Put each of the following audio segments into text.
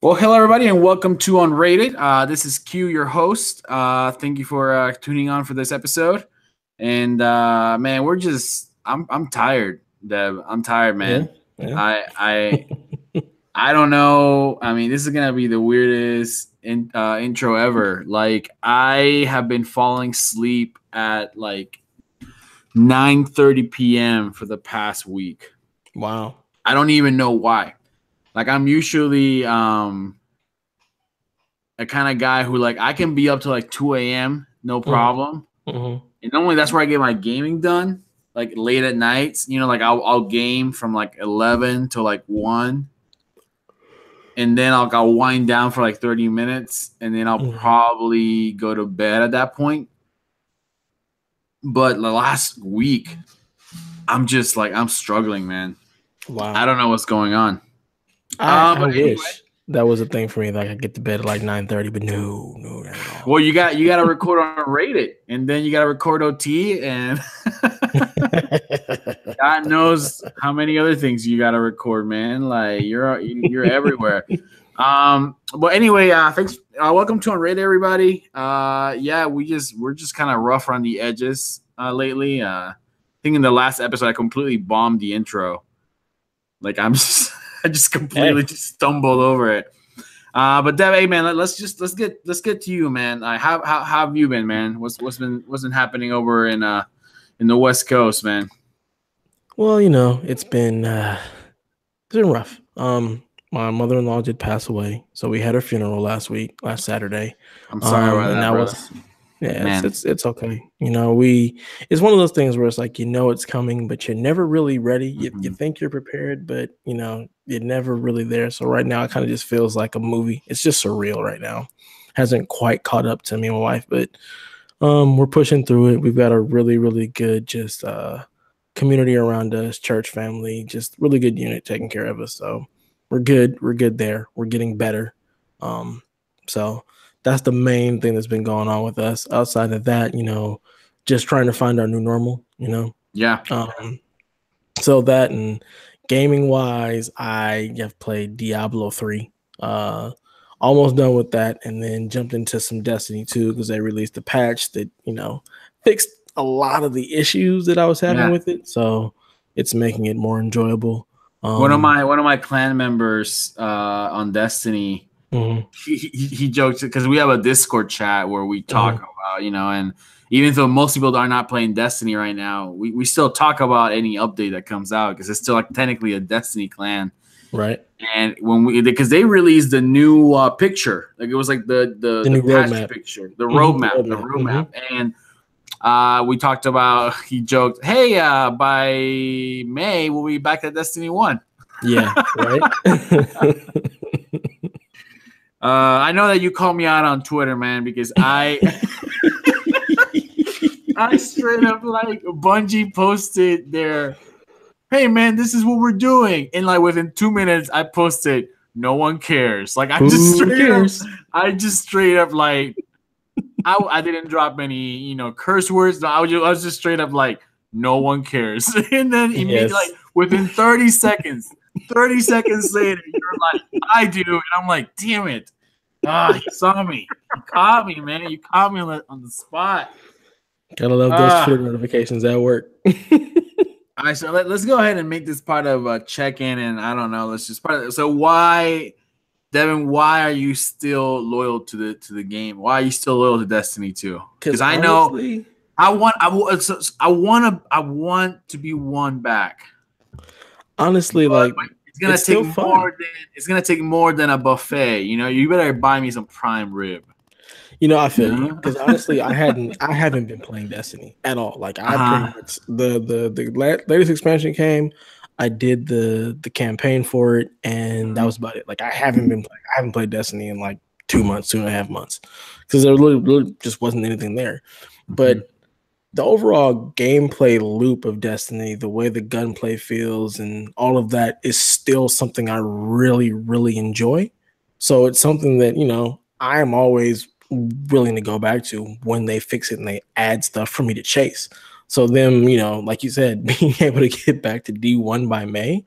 Well, hello everybody, and welcome to Unrated. This is Q, your host. Thank you for tuning on for this episode. And man, I'm tired, Deb. I'm tired, man. Yeah. I don't know. I mean, this is gonna be the weirdest intro ever. Like, I have been falling asleep at like 9:30 p.m. for the past week. Wow. I don't even know why. Like, I'm usually a kind of guy who, like, I can be up to like 2 a.m. no problem. Mm-hmm. And normally that's where I get my gaming done, like late at nights. You know, like I'll game from like 11 to like 1. And then I'll wind down for like 30 minutes. And then I'll probably go to bed at that point. But the last week, I'm just like, I'm struggling, man. Wow. I don't know what's going on. I wish that was a thing for me. Like, I get to bed at like 9:30, but no, not at all. Well, you got to record on Rated, and then you got to record OT, and God knows how many other things you got to record, man. Like, you're everywhere. But anyway, thanks. Welcome to Unrated, everybody. Yeah, we're just kind of rough around the edges lately. I think in the last episode I completely bombed the intro. Like, I just completely just stumbled over it. But Dev, hey man, let's get to you, man. How have you been, man? What's been happening over in the West Coast, man? Well, it's been rough. My mother-in-law did pass away, so we had her funeral last Saturday. I'm sorry about that, brother. It's okay. It's one of those things where it's like, it's coming, but you're never really ready. You think you're prepared, but you're never really there. So right now it kind of just feels like a movie. It's just surreal right now. Hasn't quite caught up to me and my wife, but we're pushing through it. We've got a really, really good just community around us, church family, just really good unit taking care of us. So we're good. We're good there. We're getting better. So that's the main thing that's been going on with us. Outside of that, just trying to find our new normal, Yeah. So that, and gaming wise, I have played Diablo 3. Almost done with that, and then jumped into some Destiny 2 because they released a patch that, fixed a lot of the issues that I was having with it. So it's making it more enjoyable. One of my clan members on Destiny, he jokes, because we have a Discord chat where we talk about, and even though most people are not playing Destiny right now, we still talk about any update that comes out because it's still like technically a Destiny clan, right? And because they released the new picture, like it was like the new patch roadmap picture, the roadmap, and we talked about. He joked, "Hey, by May we'll be back at Destiny 1." Yeah, right. I know that you called me out on Twitter, man, because I straight up, like, Bungie posted their, "Hey man, this is what we're doing," and like within 2 minutes I posted, "No one cares." Like, I just straight up like, I didn't drop any curse words. I was just straight up like, "No one cares," and then immediately, like within 30 seconds. 30 seconds later, you're like, "I do," and I'm like, "Damn it! You saw me. You caught me, man. You caught me on the spot." Gotta love those Twitter notifications at work. All right, so let's go ahead and make this part of a check-in, and I don't know. Let's just so why, Devin? Why are you still loyal to the game? Why are you still loyal to Destiny 2? Because I know I want to be won back. Honestly, but it's gonna take more than more than a buffet. You better buy me some prime rib. I feel you, because honestly, I haven't been playing Destiny at all. Like, I pretty much the latest expansion came, I did the campaign for it, and that was about it. Like, I haven't played Destiny in like 2 months, 2.5 months, because there really just wasn't anything there. But the overall gameplay loop of Destiny, the way the gunplay feels and all of that is still something I really, really enjoy. So it's something that, I am always willing to go back to when they fix it and they add stuff for me to chase. So them, like you said, being able to get back to D1 by May,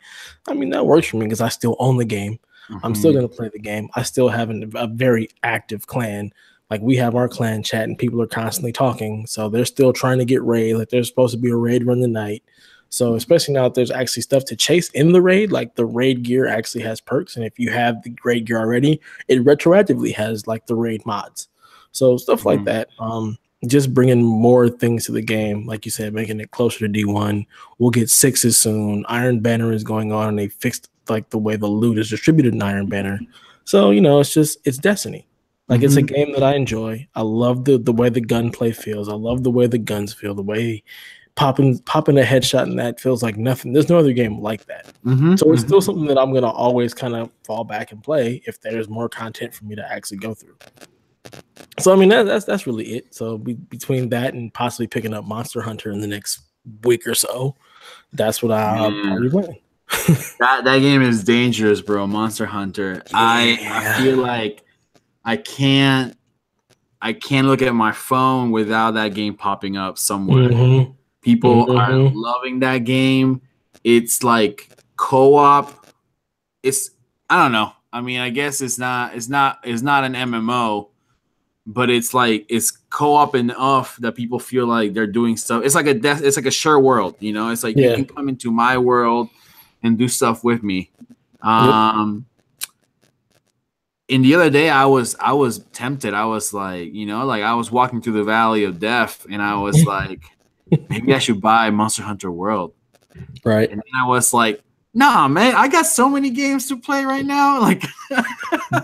I mean, that works for me because I still own the game. I'm still going to play the game. I still have a very active clan. Like, we have our clan chat and people are constantly talking. So they're still trying to get raid. Like, there's supposed to be a raid run tonight. So especially now that there's actually stuff to chase in the raid, like the raid gear actually has perks. And if you have the raid gear already, it retroactively has like the raid mods. So stuff like that. Just bringing more things to the game. Like you said, making it closer to D1. We'll get 6s soon. Iron Banner is going on and they fixed like the way the loot is distributed in Iron Banner. So, it's Destiny. Like, it's a game that I enjoy. I love the way the gunplay feels. I love the way the guns feel. The way popping a headshot in that feels like nothing. There's no other game like that. So it's still something that I'm gonna always kind of fall back and play if there's more content for me to actually go through. So I mean that's really it. So between that and possibly picking up Monster Hunter in the next week or so, that's what I'll probably play. That game is dangerous, bro. Monster Hunter. I feel like I can't look at my phone without that game popping up somewhere. People are loving that game. It's like co-op. I don't know. I mean, I guess it's not an MMO, but it's co-op enough that people feel like they're doing stuff. It's like a share world, It's like you can come into my world and do stuff with me. And the other day I was tempted. I was like, I was walking through the valley of death and I was like, maybe I should buy Monster Hunter World. Right. And then I was like, nah, man, I got so many games to play right now. Like,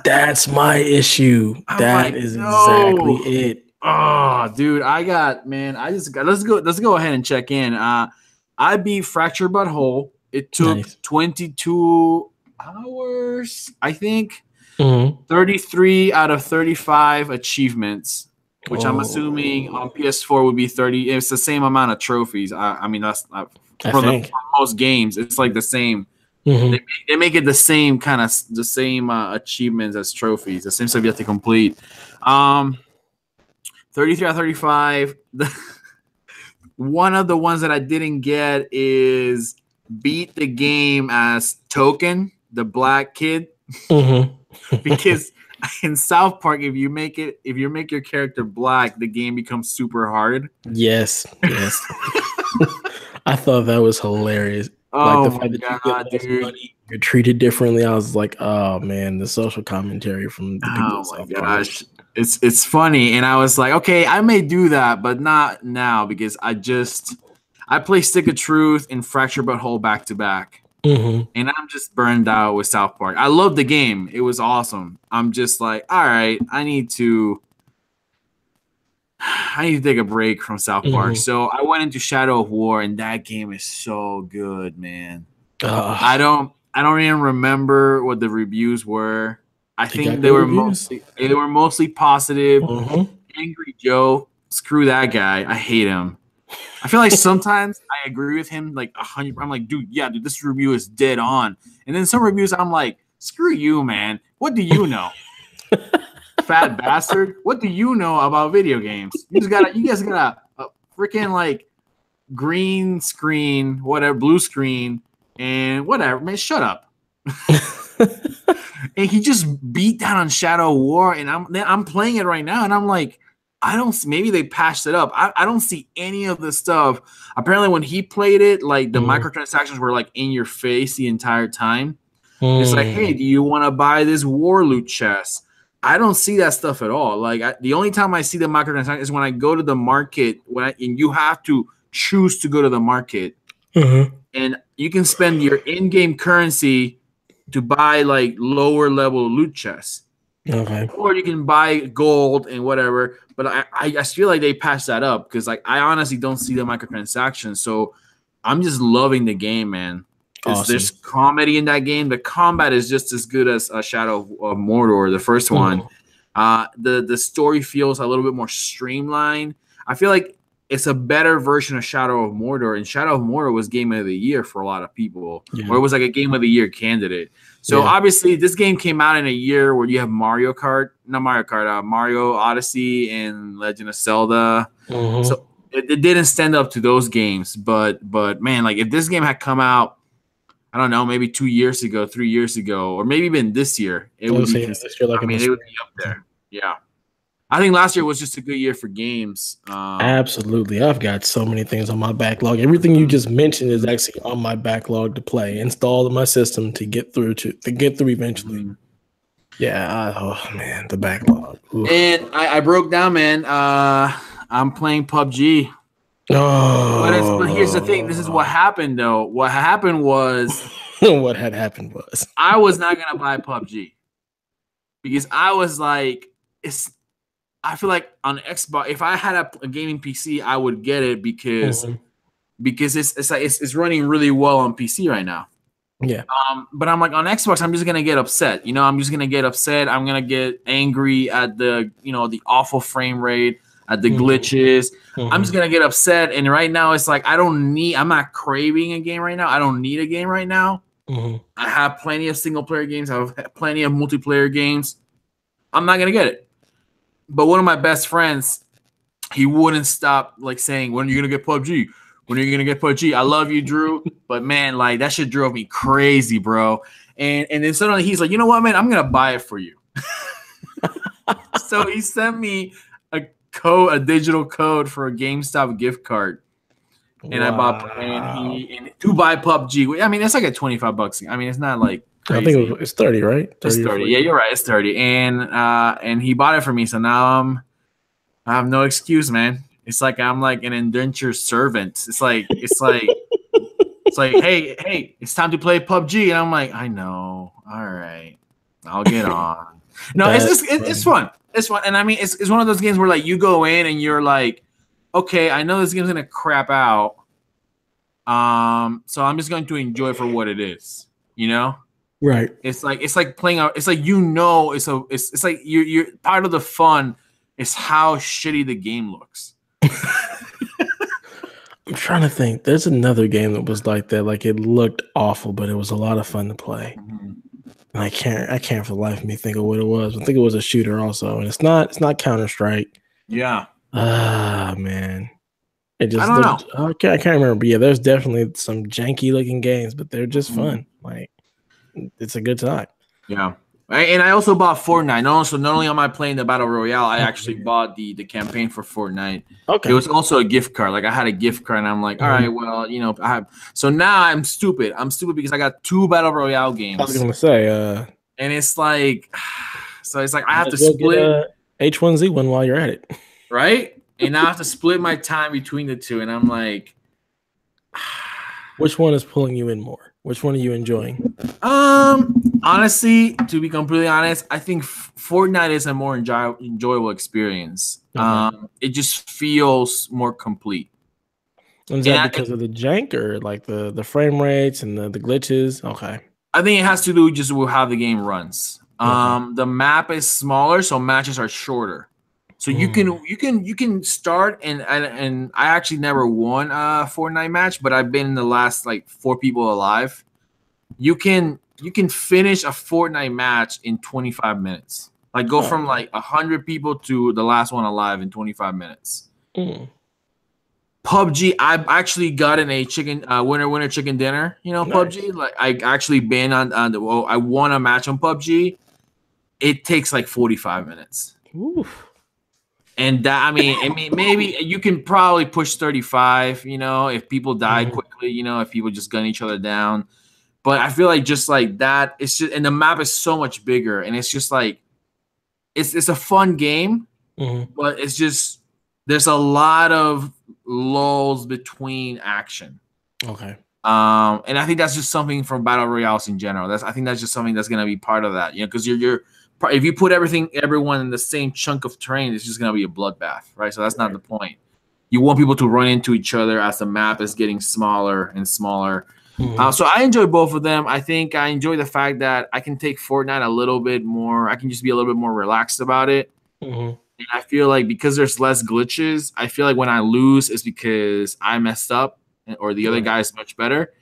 that's my issue. That is exactly it. Oh, dude, let's go ahead and check in. I beat Fractured But Whole. It took 22 hours, I think. 33 out of 35 achievements, which I'm assuming on PS4 would be 30. It's the same amount of trophies. I mean, that's for most games. It's like the same. They make it the same achievements as trophies. The same stuff you have to complete. 33 out of 35. One of the ones that I didn't get is beat the game as Token, the black kid. Because in South Park, if you make your character black, the game becomes super hard. Yes. I thought that was hilarious. Oh, like the fact that you get less money, you're treated differently. I was like, oh man, the social commentary from the people. Oh my gosh, it's funny, and I was like, okay, I may do that, but not now because I play Stick of Truth and Fracture But Whole back to back. And I'm just burned out with South Park. I love the game. It was awesome. I'm just like, all right, I need to take a break from South Park. So I went into Shadow of War, and that game is so good, man. I don't even remember what the reviews were. I think they were mostly positive. Angry Joe, screw that guy. I hate him. I feel like sometimes I agree with him like 100. I'm like, dude, this review is dead on. And then some reviews, I'm like, screw you, man. What do you know? Fat bastard. What do you know about video games? You guys got a freaking like green screen, whatever, blue screen, and whatever. Man, shut up. And he just beat down on Shadow War, and I'm playing it right now, and I'm like, maybe they patched it up. I don't see any of the stuff. Apparently, when he played it, like the microtransactions were like in your face the entire time. It's like, hey, do you want to buy this war loot chest? I don't see that stuff at all. Like the only time I see the microtransactions is when I go to the market. And you have to choose to go to the market, and you can spend your in-game currency to buy like lower level loot chests. Okay. Or you can buy gold and whatever. But I just feel like they patched that up because like I honestly don't see the microtransactions. So I'm just loving the game, man. Awesome. There's comedy in that game. The combat is just as good as Shadow of Mordor, the first one. The story feels a little bit more streamlined. I feel like it's a better version of Shadow of Mordor, and Shadow of Mordor was Game of the Year for a lot of people, or it was like a Game of the Year candidate. So obviously, this game came out in a year where you have Mario Odyssey and Legend of Zelda. So it didn't stand up to those games. But man, like if this game had come out I don't know, maybe 2 years ago, 3 years ago, or maybe even this year, it would be. This year, like, I mean, it would be up there. Yeah, I think last year was just a good year for games. Absolutely, I've got so many things on my backlog. Everything you just mentioned is actually on my backlog to play, installed in my system to get through eventually. Mm-hmm. Yeah. Oh man, the backlog. Oof. And I broke down, man. I'm playing PUBG. Oh. But here's the thing. This is what happened, though. What happened was what had happened was I was not gonna buy PUBG because I was like, I feel like on Xbox, if I had a gaming PC, I would get it because it's running really well on PC right now. Yeah. But I'm like, on Xbox, I'm just gonna get upset. You know, I'm just gonna get upset. I'm gonna get angry at the the awful frame rate, at the glitches. I'm just gonna get upset. And right now, it's like I'm not craving a game right now. I don't need a game right now. I have plenty of single player games. I have plenty of multiplayer games. I'm not gonna get it. But one of my best friends, he wouldn't stop like saying, "When are you gonna get PUBG? When are you gonna get PUBG?" I love you, Drew, but man, like that shit drove me crazy, bro. And then suddenly he's like, "You know what, man? I'm gonna buy it for you." So he sent me a digital code for a GameStop gift card, and I bought to buy PUBG. I mean, it's like a $25. I mean, it's not like crazy. I think it's 30, right? 30 it's 30. Yeah, you're right. It's 30, and he bought it for me. So now I have no excuse, man. It's like I'm like an indentured servant. It's like hey, it's time to play PUBG, and I'm like, I know. All right, I'll get on. No, it's fun. It's fun, and I mean, it's one of those games where like you go in and you're like, okay, I know this game's gonna crap out. So I'm just going to enjoy it for what it is, you know? Right. It's like playing it's like it's like you're part of the fun is how shitty the game looks. I'm trying to think. There's another game that was like that. Like it looked awful, but it was a lot of fun to play. And I can't for the life of me think of what it was. I think it was a shooter also, and it's not Counter-Strike. Yeah. Man. It just I don't know. I can't remember. But yeah, there's definitely some janky looking games, but they're just fun. Like it's a good time. Yeah. And I also bought Fortnite. Also, not only am I playing the Battle Royale, I actually bought the campaign for Fortnite. Okay. It was also a gift card. Like I had a gift card, and I'm like, all right, well, so now I'm stupid. I'm stupid because I got 2 Battle Royale games. I was gonna say, and it's like, so it's like I have to split H1Z1 while you're at it, right? And now I have to split my time between the 2, and I'm like, which one is pulling you in more? Which one are you enjoying? Honestly, to be completely honest, I think Fortnite is a more enjoyable experience. It just feels more complete. Is that because of the jank or like the frame rates and the glitches? Okay. I think it has to do just with how the game runs. The map is smaller, so matches are shorter. So you can start and I actually never won a Fortnite match, but I've been in the last like 4 people alive. You can finish a Fortnite match in 25 minutes. Like go from like 100 people to the last one alive in 25 minutes. PUBG, I've actually gotten a chicken winner chicken dinner. You know, nice. PUBG. Like I actually been on I won a match on PUBG. It takes like 45 minutes. Oof. And that, I mean, maybe you can probably push 35, if people die quickly, if people just gun each other down. But I feel like just like that, it's just, and the map is so much bigger, and it's just like, it's a fun game, but it's just, there's a lot of lulls between action. Okay. And I think that's just something from Battle Royales in general. I think that's just something that's going to be part of that, because if you put everyone in the same chunk of terrain, it's just going to be a bloodbath, right? So that's not the point. You want people to run into each other as the map is getting smaller and smaller. So I enjoy both of them. I think I enjoy the fact that I can take Fortnite a little bit more. I can just be a little bit more relaxed about it. And I feel like because there's less glitches, I feel like when I lose, it's because I messed up or the other guy is much better.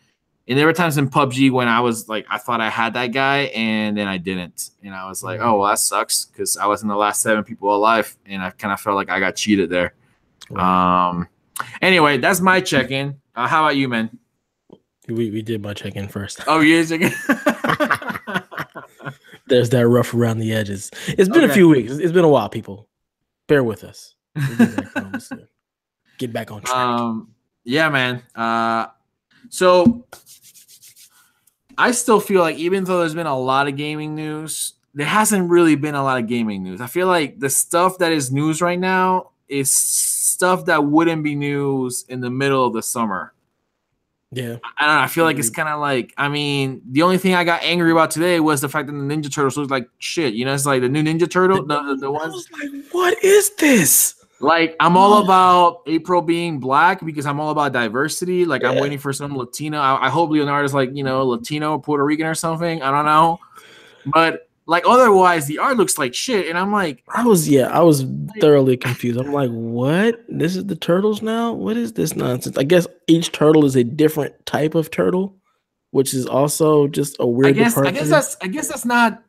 And there were times in PUBG when I was like, I thought I had that guy, and then I didn't. And I was like, oh, well, that sucks because I was in the last 7 people alive, and I kind of felt like I got cheated there. Anyway, that's my check-in. How about you, man? We did my check-in first. Oh, you check-in. There's that rough around the edges. It's been a few weeks. It's been a while, people. Bear with us. We'll get back on soon. Get back on track. Yeah, man. So I still feel like even though there's been a lot of gaming news, there hasn't really been a lot of gaming news. I feel like the stuff that is news right now is stuff that wouldn't be news in the middle of the summer. Yeah. I don't know. I feel like it's kind of like, I mean, the only thing I got angry about today was the fact that the Ninja Turtles look like shit. You know, it's like the new Ninja Turtle. The ones. I was like, what is this? Like, I'm all about April being black because I'm all about diversity. Like, I'm waiting for some Latino. I hope Leonardo's like, you know, Latino, Puerto Rican or something. I don't know. But like, otherwise, the art looks like shit. And I'm like, I was thoroughly confused. I'm like, what? This is the turtles now? What is this nonsense? I guess each turtle is a different type of turtle, which is also just a weird I guess that's not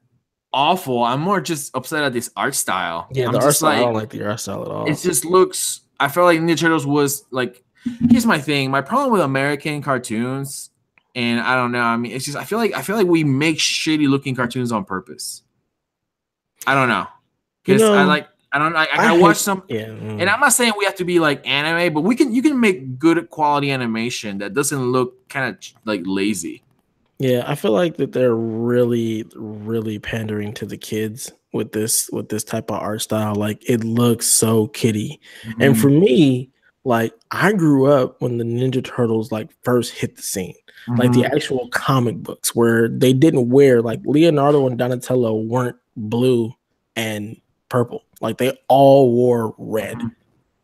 awful. I'm more just upset at this art style. Yeah, the art style. I don't like the art style at all. It just looks. I felt like Ninja Turtles was like. Here's my thing. My problem with American cartoons, and I don't know. I mean, it's just I feel like we make shitty looking cartoons on purpose. I don't know because I watch some. Yeah, and I'm not saying we have to be like anime, but you can make good quality animation that doesn't look kind of like lazy. Yeah, I feel like that they're really, really pandering to the kids with this type of art style. Like, it looks so kiddie. Mm-hmm. And for me, like, I grew up when the Ninja Turtles like first hit the scene. Mm-hmm. Like the actual comic books where they didn't wear, like, Leonardo and Donatello weren't blue and purple. Like, they all wore red.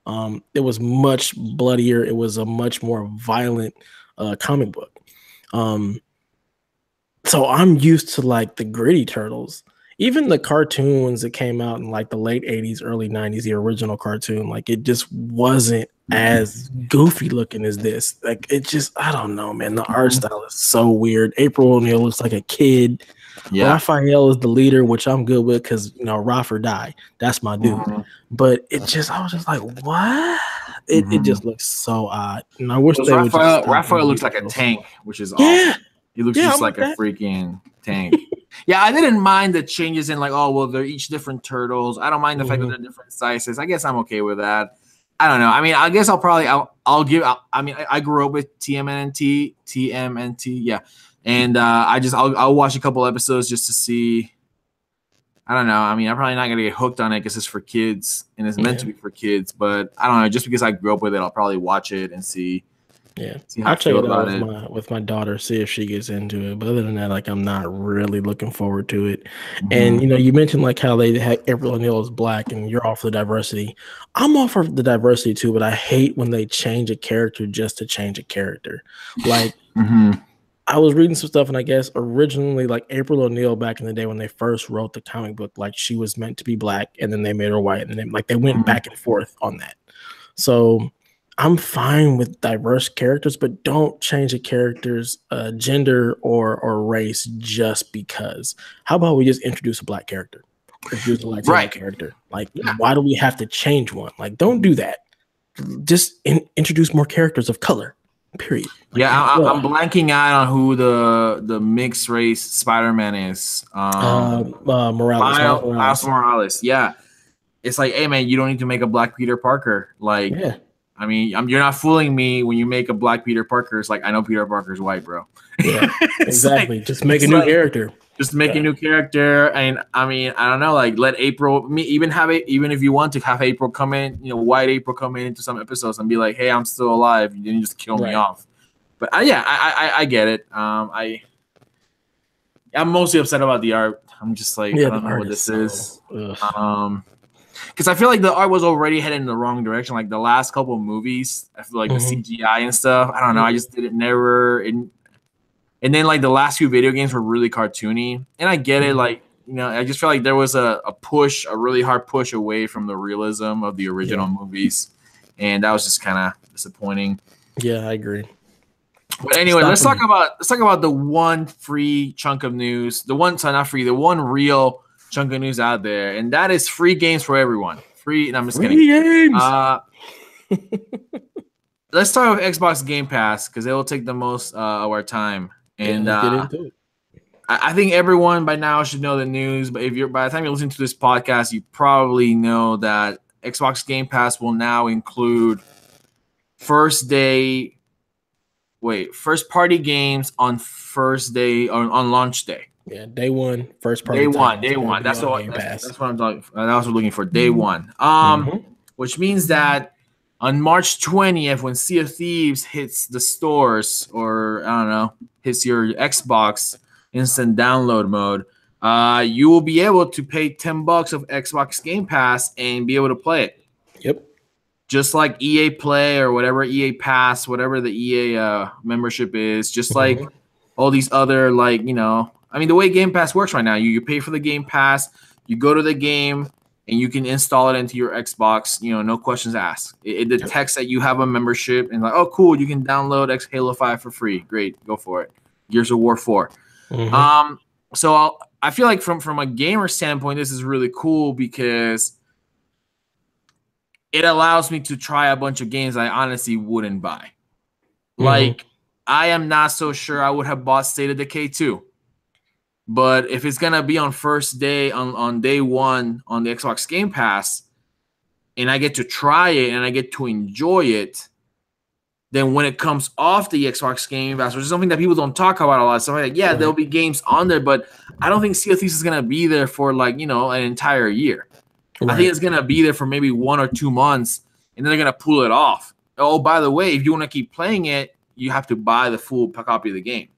Mm-hmm. It was much bloodier. It was a much more violent comic book. So I'm used to like the gritty turtles, even the cartoons that came out in like the late 80s, early 90s, the original cartoon, like it just wasn't as goofy looking as this. Like it just, I don't know, man. The art style is so weird. April O'Neil looks like a kid. Yeah. Raphael is the leader, which I'm good with because, you know, Raph or die. That's my dude. Mm-hmm. But it just, I was just like, what? It just looks so odd. And I wish they would just Raphael looks like a tank, which is awesome. He looks just like a freaking tank. Yeah, I didn't mind the changes in like, oh, well, they're each different turtles. I don't mind the fact that they're different sizes. I guess I'm okay with that. I don't know. I mean, I guess I grew up with TMNT, yeah. And I'll watch a couple episodes just to see. I don't know. I mean, I'm probably not going to get hooked on it because it's for kids and it's meant to be for kids. But I don't know. Just because I grew up with it, I'll probably watch it and see. Yeah, I'll check it out with my daughter, see if she gets into it. But other than that, like I'm not really looking forward to it. Mm-hmm. And you know, you mentioned like how they had April O'Neil is black, and you're all for the diversity. I'm all for the diversity too, but I hate when they change a character just to change a character. Like I was reading some stuff, and I guess originally, like April O'Neil back in the day when they first wrote the comic book, like she was meant to be black, and then they made her white, and then like they went back and forth on that. So I'm fine with diverse characters, but don't change a character's gender or race just because. How about we just introduce a black character? Introduce a Latino character. Like, why do we have to change one? Like, don't do that. Just introduce more characters of color, period. Like, I'm blanking out on who the mixed race Spider-Man is. Miles Morales. Yeah. It's like, hey, man, you don't need to make a black Peter Parker. Like, I mean, you're not fooling me when you make a black Peter Parker. It's like, I know Peter Parker's white, bro. Yeah, exactly. Like, just make a new character. Just make a new character. And I mean, I don't know, like let April, even if you want to have April come in, you know, white April come in into some episodes and be like, hey, I'm still alive. You didn't just kill me off. But I get it. I'm mostly upset about the art. I'm just like, I don't know what this is. Because I feel like the art was already headed in the wrong direction. Like the last couple of movies, I feel like the CGI and stuff. I don't know. I just didn't and then like the last few video games were really cartoony. And I get it. Like, you know, I just feel like there was a really hard push away from the realism of the original movies. And that was just kind of disappointing. Yeah, I agree. But anyway, let's talk about the one free chunk of news. The one real chunk of news out there, and that is free games for everyone. Free, and I'm just kidding. Games. let's start with Xbox Game Pass because it will take the most of our time. And let's get into it. I think everyone by now should know the news. But by the time you're listening to this podcast, you probably know that Xbox Game Pass will now include first party games on first day on launch day. Yeah, day one, first party. Day one. That's what I'm talking. That's what we're looking for. Day one. Which means that on March 20th, when Sea of Thieves hits the stores, or I don't know, hits your Xbox instant download mode, you will be able to pay $10 of Xbox Game Pass and be able to play it. Yep. Just like EA Play or whatever, EA Pass, whatever the EA membership is, just like all these other, like, you know, I mean, the way Game Pass works right now, you pay for the Game Pass, you go to the game, and you can install it into your Xbox, you know, no questions asked. It detects that you have a membership and like, oh, cool, you can download Halo 5 for free. Great, go for it. Gears of War 4. So I feel like from a gamer standpoint, this is really cool because it allows me to try a bunch of games I honestly wouldn't buy. Like, I am not so sure I would have bought State of Decay 2. But if it's going to be on first day, on day one on the Xbox Game Pass, and I get to try it and I get to enjoy it, then when it comes off the Xbox Game Pass, which is something that people don't talk about a lot, so like, yeah, there'll be games on there, but I don't think Sea of Thieves is going to be there for, like, you know, an entire year. Right. I think it's going to be there for maybe 1 or 2 months, and then they're going to pull it off. Oh, by the way, if you want to keep playing it, you have to buy the full copy of the game.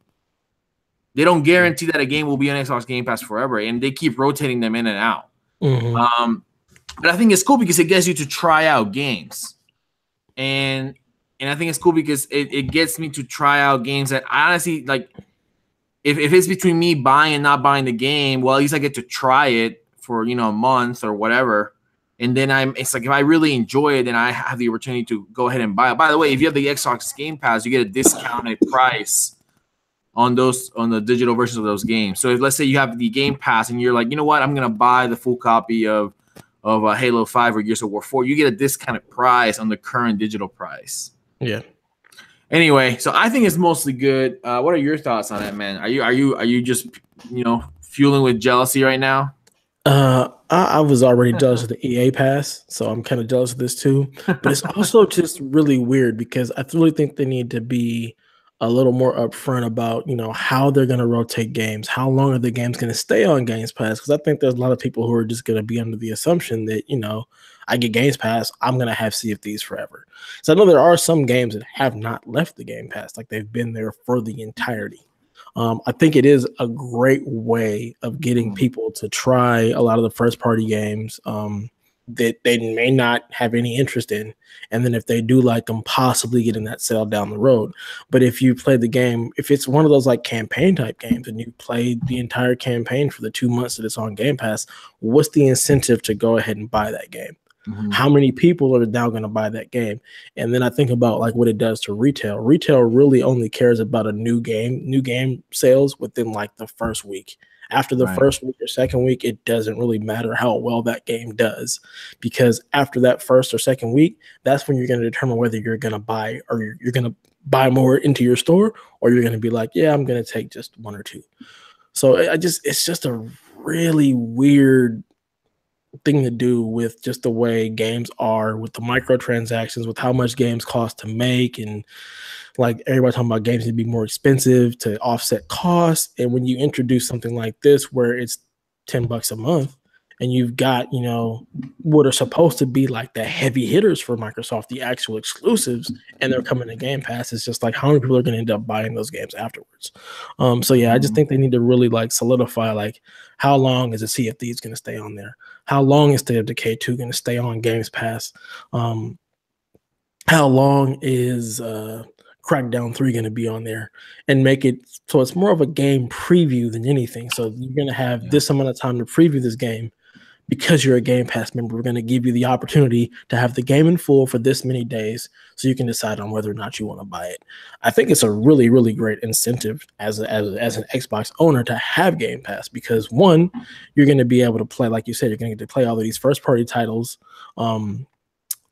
They don't guarantee that a game will be on Xbox Game Pass forever, and they keep rotating them in and out. But I think it's cool because it gets you to try out games. And I think it's cool because it gets me to try out games that I honestly, like, if it's between me buying and not buying the game, well, at least I get to try it for, you know, a month or whatever. And then it's like, if I really enjoy it, then I have the opportunity to go ahead and buy it. By the way, if you have the Xbox Game Pass, you get a discounted price on the digital versions of those games. So if, let's say you have the Game Pass and you're like, you know what, I'm gonna buy the full copy of Halo 5 or Gears of War 4, you get a discounted price on the current digital price. Yeah. Anyway, so I think it's mostly good. What are your thoughts on that, man? Are you just, you know, fueling with jealousy right now? I was already jealous of the EA Pass, so I'm kind of jealous of this too. But it's also just really weird because I really think they need to be a little more upfront about, you know, how they're going to rotate games. How long are the games going to stay on Games Pass? Because I think there's a lot of people who are just going to be under the assumption that, you know, I get Games Pass, I'm going to have Sea of Thieves forever. So I know there are some games that have not left the Game Pass, like they've been there for the entirety. I think it is a great way of getting people to try a lot of the first party games that they may not have any interest in. And then if they do like them, possibly getting that sale down the road. But if you play the game, if it's one of those like campaign type games and you played the entire campaign for the 2 months that it's on Game Pass, what's the incentive to go ahead and buy that game? How many people are now going to buy that game? And then I think about like what it does to retail. Retail really only cares about a new game sales within like the first week. After the first week or second week, it doesn't really matter how well that game does, because after that first or second week, that's when you're going to determine whether you're going to buy or you're going to buy more into your store, or you're going to be like, yeah, I'm going to take just 1 or 2. So it's just a really weird thing to do with just the way games are, with the microtransactions, with how much games cost to make, and like everybody talking about games need to be more expensive to offset costs. And when you introduce something like this where it's $10 a month and you've got, you know, what are supposed to be like the heavy hitters for Microsoft, the actual exclusives, and they're coming to Game Pass, it's just like how many people are going to end up buying those games afterwards. So yeah, I just think they need to really like solidify like how long is a Sea of Thieves going to stay on there? How long is State of Decay 2 going to stay on Games Pass? How long is Crackdown 3 going to be on there, and make it so it's more of a game preview than anything. So you're going to have this amount of time to preview this game because you're a Game Pass member. We're going to give you the opportunity to have the game in full for this many days so you can decide on whether or not you want to buy it. I think it's a really, really great incentive as an Xbox owner to have Game Pass because, one, you're going to be able to play, like you said, you're going to get to play all of these first-party titles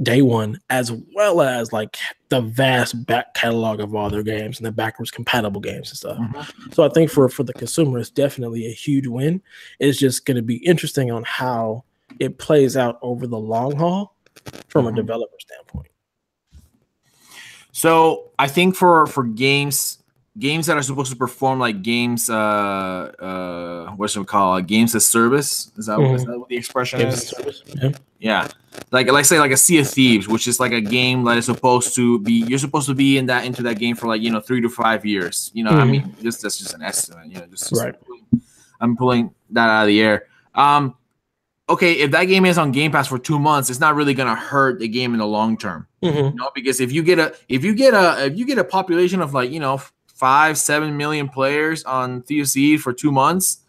day one, as well as like the vast back catalog of all their games and the backwards compatible games and stuff. Mm-hmm. So I think for the consumer, it's definitely a huge win. It's just going to be interesting on how it plays out over the long haul from a developer standpoint. So I think for games that are supposed to perform like games, what should we call it? Games as service? Is that what the expression games is? As service. Yeah. Like say like a Sea of Thieves, which is like a game that is supposed to be, you're supposed to be into that game for like 3 to 5 years. I mean, that's just an estimate. Right. I'm pulling that out of the air. Okay, if that game is on Game Pass for 2 months, it's not really gonna hurt the game in the long term. Because if you get a population of like 5-7 million players on TFC for 2 months,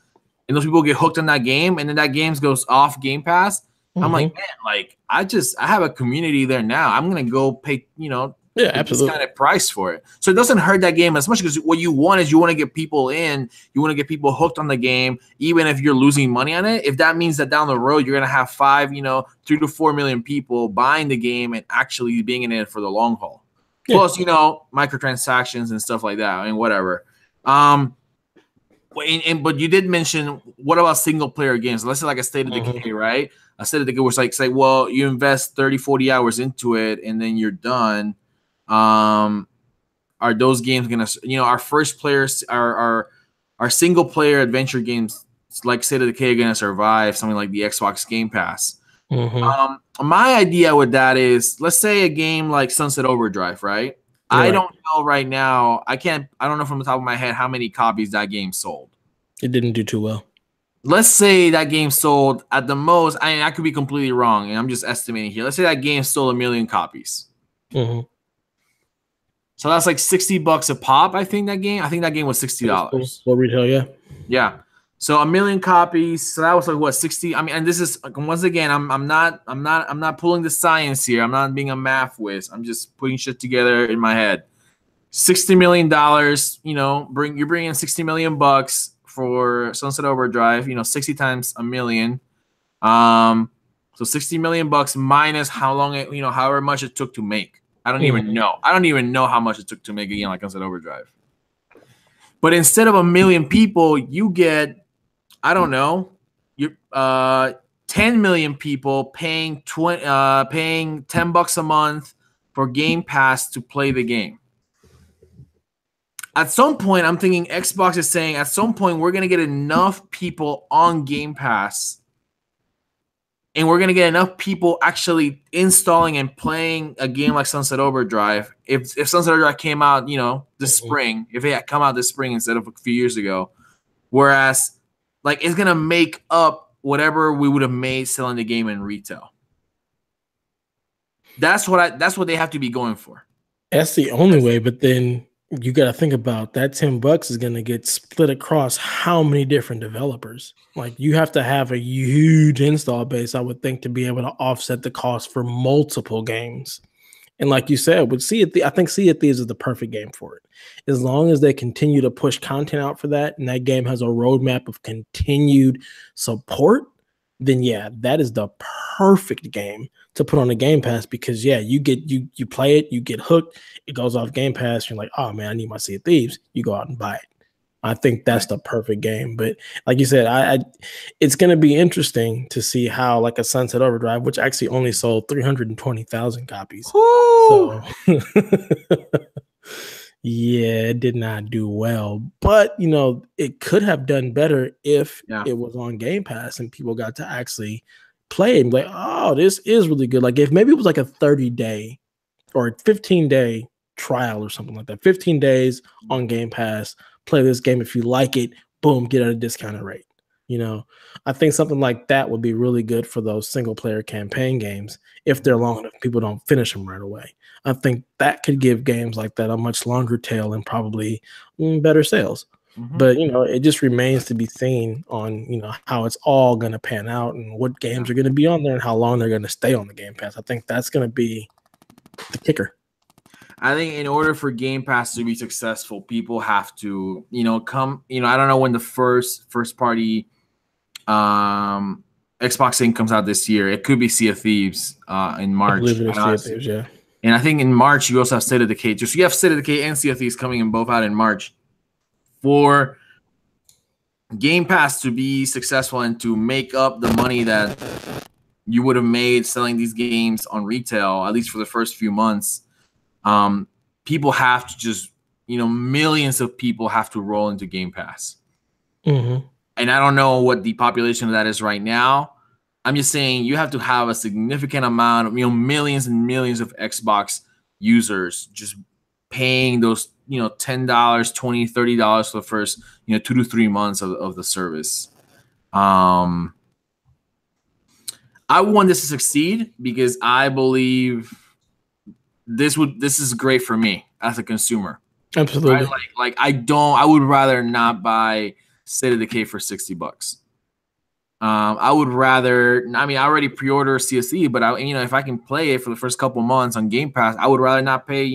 and those people get hooked on that game, and then that game goes off Game Pass, I'm like, man, like I have a community there now. I'm gonna go pay absolutely, this kind of price for it. So it doesn't hurt that game as much, because what you want is you want to get people in, you want to get people hooked on the game, even if you're losing money on it. If that means that down the road you're gonna have 3 to 4 million people buying the game and actually being in it for the long haul. Yeah. Plus, microtransactions and stuff like that, and whatever. But you did mention, what about single player games? Let's say like a State of Decay, right? A State of Decay was like, say, well, you invest 30, 40 hours into it and then you're done. Are those games gonna, our first players, our single player adventure games like State of Decay are gonna survive something like the Xbox Game Pass? My idea with that is, let's say a game like Sunset Overdrive, right? I don't know right now. I don't know from the top of my head how many copies that game sold. It didn't do too well. Let's say that game sold at the most. I could be completely wrong, and I'm just estimating here. Let's say that game sold 1 million copies. So that's like $60 a pop. I think that game was $60. What retail? Yeah. Yeah. So 1 million copies. So that was like what, 60. I mean, and this is once again, I'm not pulling the science here. I'm not being a math whiz. I'm just putting shit together in my head. $60 million. You're bringing in $60 million for Sunset Overdrive. 60 times 1 million. So $60 million minus how long however much it took to make. I don't even know. I don't even know how much it took to make a game like Sunset Overdrive. But instead of 1 million people, you get, I don't know, 10 million people paying $10 a month for Game Pass to play the game. At some point, I'm thinking Xbox is saying, at some point, we're going to get enough people on Game Pass, and we're going to get enough people actually installing and playing a game like Sunset Overdrive. If Sunset Overdrive came out, this spring, if it had come out this spring instead of a few years ago, whereas like it's going to make up whatever we would have made selling the game in retail. That's what they have to be going for. That's the only way, but then you got to think about that. $10 is going to get split across how many different developers. Like, you have to have a huge install base, I would think, to be able to offset the cost for multiple games. And like you said, with I think Sea of Thieves is the perfect game for it. As long as they continue to push content out for that, and that game has a roadmap of continued support, then yeah, that is the perfect game to put on the Game Pass, because yeah, you play it, you get hooked, it goes off Game Pass, you're like, oh man, I need my Sea of Thieves. You go out and buy it. I think that's the perfect game. But like you said, it's going to be interesting to see how, like, a Sunset Overdrive, which actually only sold 320,000 copies. So yeah, it did not do well. But, it could have done better if it was on Game Pass and people got to actually play it and be like, oh, this is really good. Like, if maybe it was like a 30-day or 15-day trial or something like that, 15 days on Game Pass, play this game. If you like it, boom, get at a discounted rate. I think something like that would be really good for those single player campaign games if they're long enough, people don't finish them right away. I think that could give games like that a much longer tail and probably better sales. But, it just remains to be seen on, how it's all going to pan out and what games are going to be on there and how long they're going to stay on the Game Pass. I think that's going to be the kicker. I think in order for Game Pass to be successful, people have to, come, I don't know when the first party Xbox thing comes out this year. It could be Sea of Thieves in March. I believe it is Sea of Thieves, yeah. And I think in March you also have State of Decay. So you have State of Decay and Sea of Thieves coming in both out in March. For Game Pass to be successful and to make up the money that you would have made selling these games on retail, at least for the first few months, people have to just, millions of people have to roll into Game Pass. Mm-hmm. And I don't know what the population of that is right now. I'm just saying you have to have a significant amount of, millions and millions of Xbox users just paying those, $10, $20, $30 for the first, 2 to 3 months of the service. I want this to succeed because I believe this is great for me as a consumer. Absolutely. Right? I would rather not buy State of Decay for $60. I would rather, I already pre-order CSE, but if I can play it for the first couple months on Game Pass, I would rather not pay,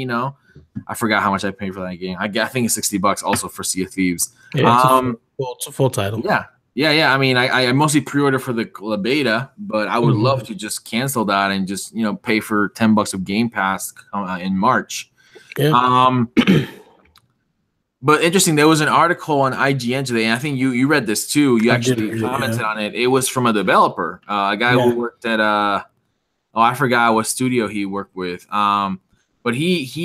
I forgot how much I paid for that game. I think it's $60 also for Sea of Thieves. Yeah, it's a full title. Yeah. I mostly pre-order for the beta, but I would love to just cancel that and just, pay for $10 of Game Pass in March. Yeah. But interesting, there was an article on IGN today, and I think you read this too. You actually commented on it. It was from a developer, a guy who worked at I forgot what studio he worked with. But it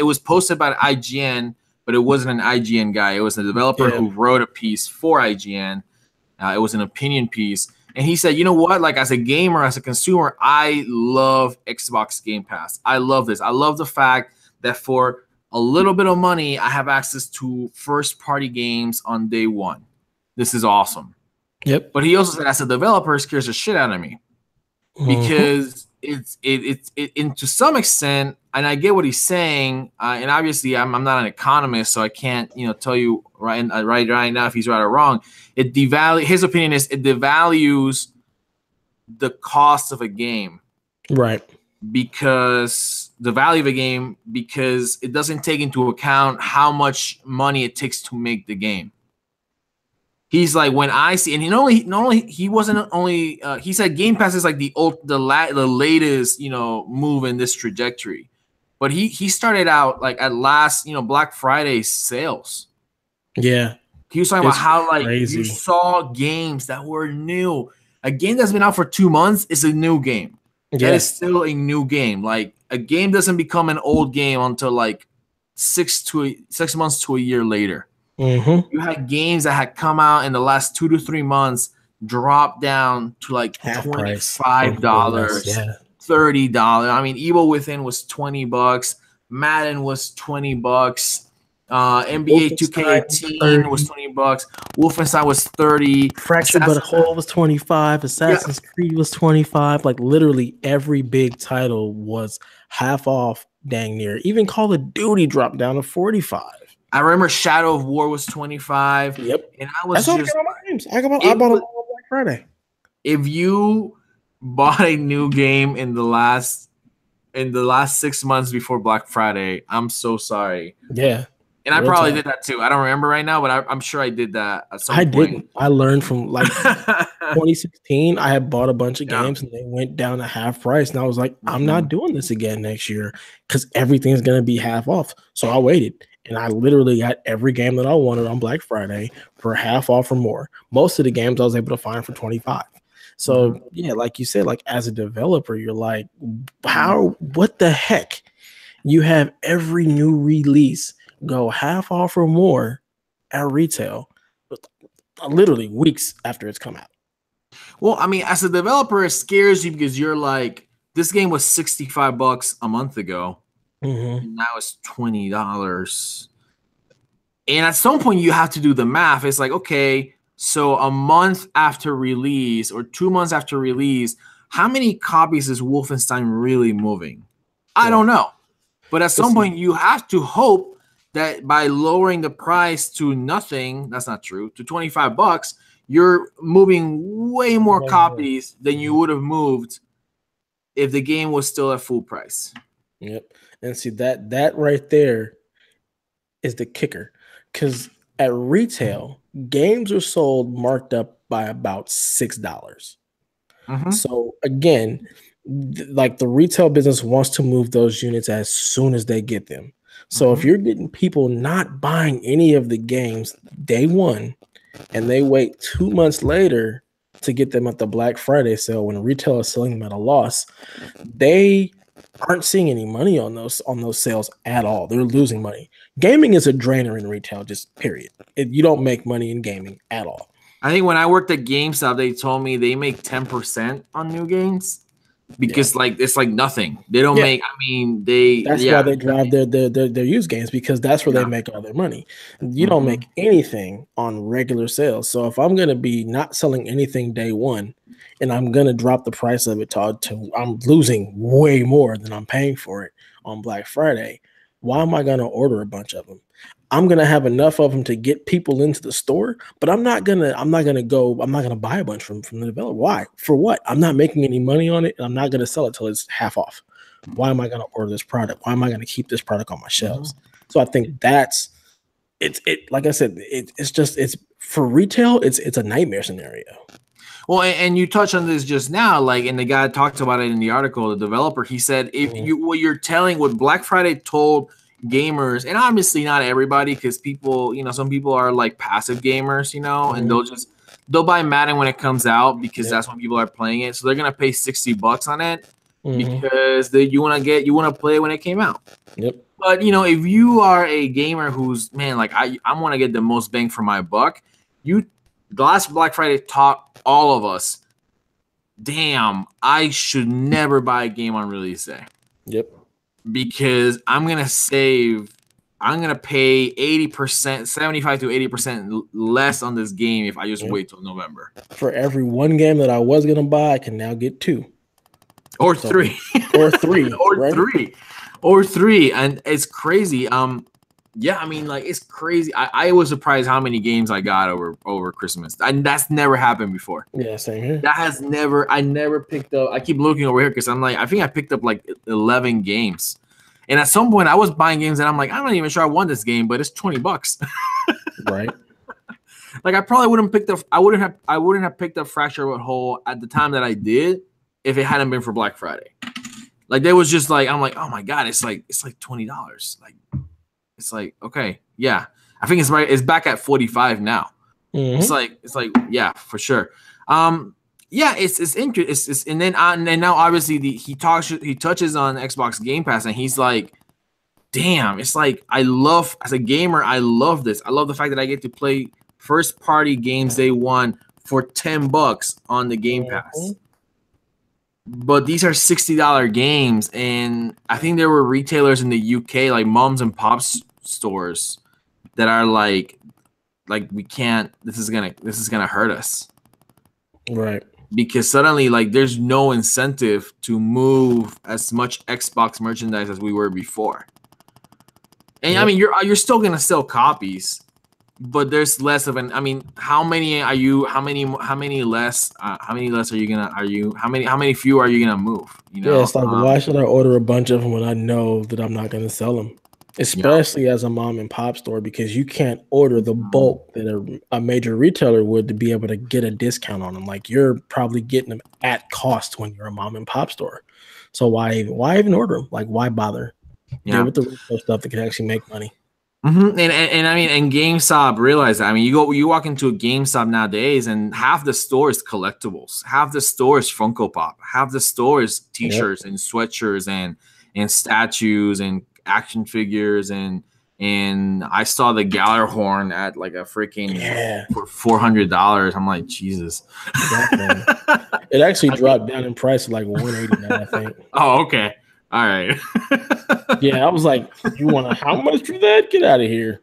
was posted by IGN, but it wasn't an IGN guy. It was a developer who wrote a piece for IGN. It was an opinion piece. And he said, you know what? Like, as a gamer, as a consumer, I love Xbox Game Pass. I love this. I love the fact that for a little bit of money, I have access to first-party games on day one. This is awesome. Yep. But he also said, as a developer, it scares the shit out of me because it's to some extent, and I get what he's saying. And obviously, I'm not an economist, so I can't tell you right now if he's right or wrong. His opinion is it devalues the cost of a game, right? Because the value of a game, because it doesn't take into account how much money it takes to make the game. He's like, when I see, and he said Game Pass is like the latest move in this trajectory, but he started out like at last Black Friday sales. Yeah, he was talking about how crazy. You saw games that were new. A game that's been out for 2 months is a new game. Yeah. That is still a new game. Like, a game doesn't become an old game until like 6 months to a year later. Mm-hmm. You had games that had come out in the last 2 to 3 months drop down to like $25, $30. Evil Within was $20. Madden was $20. NBA 2K18 was $20. Wolfenstein was $30. Fractured But Whole was $25. Assassin's Creed was $25. Like, literally every big title was half off, dang near. Even Call of Duty dropped down to $45. I remember Shadow of War was $25. Yep. And I was I bought them on Black Friday. If you bought a new game in the last 6 months before Black Friday, I'm so sorry. Yeah. And I probably did that too. I don't remember right now, but I'm sure I did that at some point. Didn't. I learned from like 2016. I had bought a bunch of games and they went down to half price. And I was like, I'm not doing this again next year because everything's going to be half off. So I waited. And I literally got every game that I wanted on Black Friday for half off or more. Most of the games I was able to find for 25. So yeah, like you said, like as a developer, you're like, what the heck? You have every new release go half off or more at retail, literally weeks after it's come out. Well, as a developer, it scares you because you're like, this game was $65 a month ago. And now it's $20. And at some point, you have to do the math. It's like, okay, so a month after release or 2 months after release, how many copies is Wolfenstein really moving? I don't know. But at some point, you have to hope that by lowering the price to nothing, that's not true, to $25, you're moving way more copies than you would have moved if the game was still at full price. Yep. And see, that right there is the kicker. Because At retail, games are sold marked up by about $6. So again, like the retail business wants to move those units as soon as they get them. So if you're getting people not buying any of the games day one, and they wait 2 months later to get them at the Black Friday sale when retail is selling them at a loss, they aren't seeing any money on those sales at all. They're losing money. Gaming is a drainer in retail, just period. You don't make money in gaming at all. I think when I worked at GameStop, they told me they make 10% on new games because like it's like nothing. They don't make. I mean, that's why they drive their used games, because that's where they make all their money. You don't make anything on regular sales. So if I'm gonna be not selling anything day one, and I'm gonna drop the price of it to I'm losing way more than I'm paying for it on Black Friday, why am I gonna order a bunch of them? I'm gonna have enough of them to get people into the store, but I'm not gonna buy a bunch from the developer. Why? For what? I'm not making any money on it, and I'm not gonna sell it till it's half off. Why am I gonna order this product? Why am I gonna keep this product on my shelves? So I think that's it. Like I said, it's for retail. It's a nightmare scenario. Well, and you touched on this just now, like, and the guy talked about it in the article. The developer, he said, what Black Friday told gamers, and obviously not everybody, because people, some people are like passive gamers, and they'll buy Madden when it comes out because that's when people are playing it. So they're gonna pay $60 on it because you want to play it when it came out. Yep. But if you are a gamer who's I want to get the most bang for my buck, the last Black Friday taught all of us, damn, I should never buy a game on release day. Yep. Because I'm going to pay 80%, 75 to 80% less on this game if I just wait till November. For every one game that I was going to buy, I can now get 2. Or 3. Or 3. Or 3. And it's crazy. It's crazy. I was surprised how many games I got over Christmas. And that's never happened before. Yeah, same here. I never picked up. I keep looking over here because I'm like, I think I picked up like 11 games. And at some point I was buying games and I'm like, I'm not even sure I won this game, but it's $20. Right. Like I probably wouldn't have picked up Fracture with Whole at the time that I did if it hadn't been for Black Friday. Like there was just like, I'm like, oh my God, it's like $20. Like, it's like, okay, yeah. I think it's back at 45 now. It's like, yeah, for sure. It's interesting. And then now obviously he touches on Xbox Game Pass and he's like, damn, it's like as a gamer, I love this. I love the fact that I get to play first party games day one for $10 on the Game Pass. But these are $60 games, and I think there were retailers in the UK, like moms and pops stores, that are like we can't. This is gonna hurt us, right? Because suddenly, like, there's no incentive to move as much Xbox merchandise as we were before. And I mean, you're still gonna sell copies, but there's less of an. I mean, how many less are you gonna? How many fewer are you gonna move? It's like, why should I order a bunch of them when I know that I'm not gonna sell them? Especially as a mom and pop store, because you can't order the bulk that a major retailer would to be able to get a discount on them. Like you're probably getting them at cost when you're a mom and pop store. So why even order them? Like why bother? Get with the retail stuff that can actually make money. And I mean, and GameStop realized that. I mean, you walk into a GameStop nowadays, and half the store is collectibles, half the store is Funko Pop, half the store is T-shirts and sweatshirts and statues and action figures and I saw the Gallarhorn at like a freaking for $400. I'm like, Jesus. It actually dropped down in price to like $180 now, I think. Oh, okay. All right. Yeah, I was like, you want how much for that? Get out of here.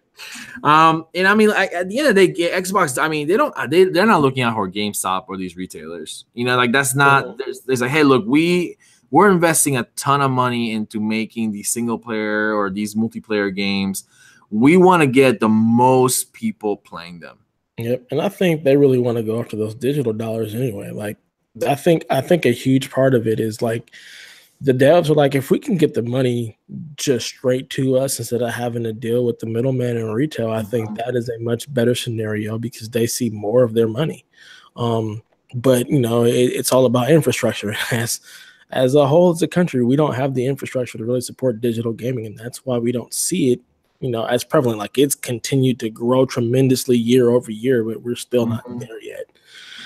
And I mean, like, at the end of the day, Xbox, I mean, they're not looking out for GameStop or these retailers. Like that's not. There's like, hey, look, we're investing a ton of money into making these single player or these multiplayer games. We want to get the most people playing them. Yep, and I think they really want to go after those digital dollars anyway. Like, I think a huge part of it is like The devs are like, if we can get the money just straight to us instead of having to deal with the middleman in retail, I think that is a much better scenario because they see more of their money. But it's all about infrastructure. As a whole, as a country, we don't have the infrastructure to really support digital gaming, and that's why we don't see it, as prevalent. Like, it's continued to grow tremendously year over year, but we're still not there yet.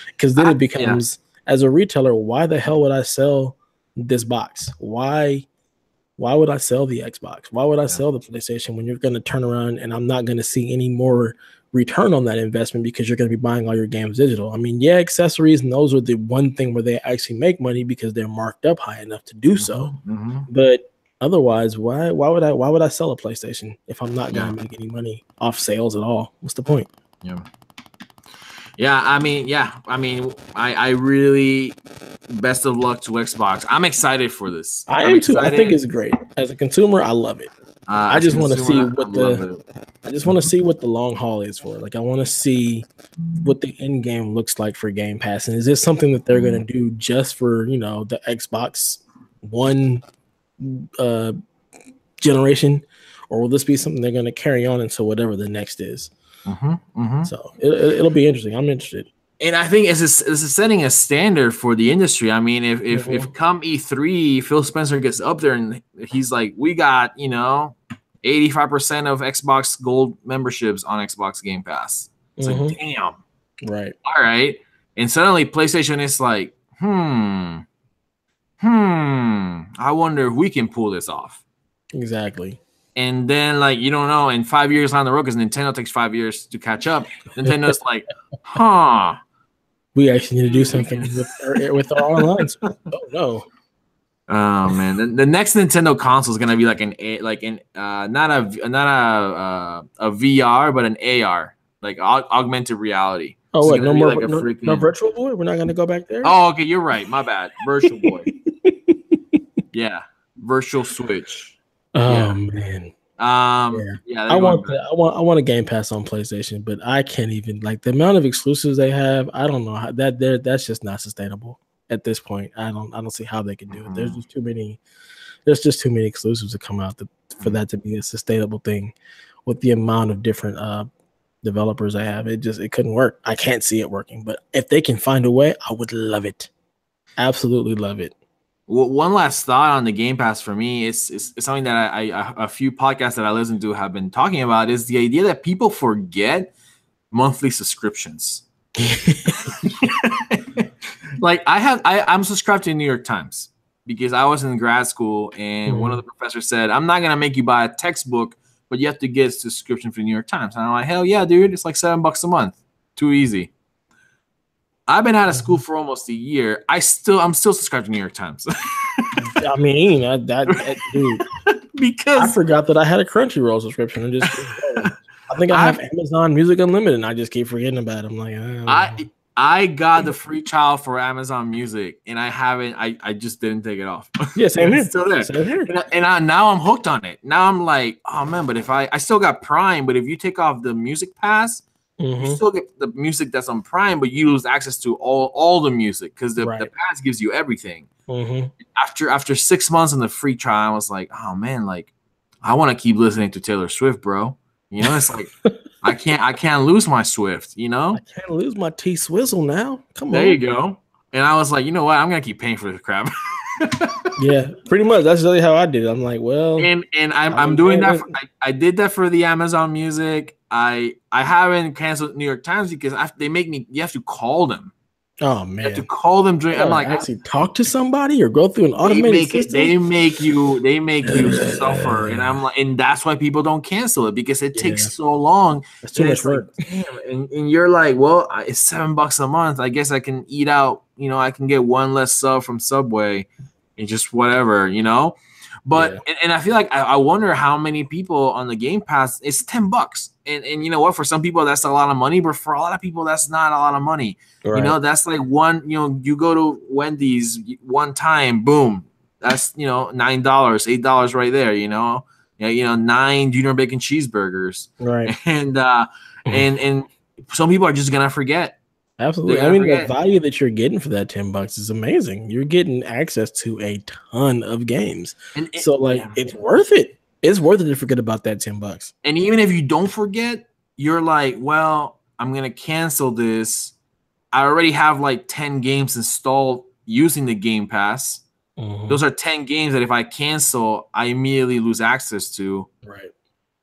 Because then it becomes, as a retailer, why the hell would I sell this box? Why would I sell the Xbox? Why would I sell the PlayStation when you're going to turn around and I'm not going to see any more return on that investment because you're going to be buying all your games digital? I mean, accessories, and those are the one thing where they actually make money because they're marked up high enough to do so. But otherwise, why would I sell a PlayStation if I'm not going to make any money off sales at all? What's the point? I really, best of luck to Xbox. I'm excited for this. I am too. I think it's great. As a consumer, I love it. I just want to see what the long haul is for. Like, I want to see what the end game looks like for Game Pass, and is this something that they're going to do just for the Xbox One generation, or will this be something they're going to carry on into whatever the next is? So it'll be interesting. I'm interested. And I think this is setting a standard for the industry. I mean, if come E3, Phil Spencer gets up there and he's like, we got 85% of Xbox Gold memberships on Xbox Game Pass. It's like, damn. Right. All right. And suddenly PlayStation is like, I wonder if we can pull this off. Exactly. And then, you don't know, in 5 years down the road, because Nintendo takes 5 years to catch up, Nintendo's like, we actually need to do something with our online. Oh, no. Oh, man. The next Nintendo console is going to be not a VR, but an AR, like augmented reality. Oh, wait, no more, no Virtual Boy? We're not going to go back there? Oh, okay, you're right. My bad. Virtual Boy. Yeah. Virtual Switch. Oh man. I want a Game Pass on PlayStation, but I can't even, the amount of exclusives they have. I don't know how that's just not sustainable at this point. I don't see how they can do it. There's just too many exclusives to come out for that to be a sustainable thing with the amount of different developers they have. It couldn't work. I can't see it working, but if they can find a way, I would love it. Absolutely love it. Well, one last thought on the Game Pass for me is something that a few podcasts that I listen to have been talking about, is the idea that people forget monthly subscriptions. I'm subscribed to the New York Times because I was in grad school and one of the professors said, I'm not going to make you buy a textbook, but you have to get a subscription for the New York Times. And I'm like, hell yeah, dude. It's like $7 a month. Too easy. I've been out of school for almost a year. I'm still subscribed to New York Times. I mean, dude. Because I forgot that I had a Crunchyroll subscription. I think I have Amazon Music Unlimited, and I just keep forgetting about it. I'm like, I got the free trial for Amazon Music, and I haven't. I just didn't take it off. Yeah, same here. It's still there. Same here. And now I'm hooked on it. Now I'm like, oh man, but if I still got Prime, but if you take off the Music Pass. You still get the music that's on Prime, but you lose access to all the music because the pass gives you everything. After 6 months in the free trial, I was like, oh man, I want to keep listening to Taylor Swift, bro. It's like I can't lose my Swift. I can't lose my T Swizzle now. Come on, there you go. And I was like, you know what? I'm gonna keep paying for this crap. Yeah, pretty much. That's really how I did it. I'm like, well, and I'm doing that. I did that for the Amazon Music. I haven't canceled New York Times because they make me. You have to call them. Oh man, you have to call them. I'm like, actually talk to somebody or go through an automated system. They make you suffer, and I'm like, and that's why people don't cancel it because it takes so long. It's too much work. Damn, and you're like, well, it's $7 a month. I guess I can eat out. I can get one less sub from Subway, and just whatever, But and I feel like I wonder how many people on the Game Pass. It's $10, and you know what? For some people that's a lot of money, but for a lot of people that's not a lot of money. Right. That's like one. You go to Wendy's one time, boom, that's $9, $8 right there. 9 junior bacon cheeseburgers. Right. And some people are just gonna forget. Absolutely. I mean, the value that you're getting for that $10 is amazing. You're getting access to a ton of games. It's worth it. It's worth it to forget about that $10. And even if you don't forget, you're like, well, I'm going to cancel this. I already have like 10 games installed using the Game Pass. Mm-hmm. Those are 10 games that if I cancel, I immediately lose access to. Right.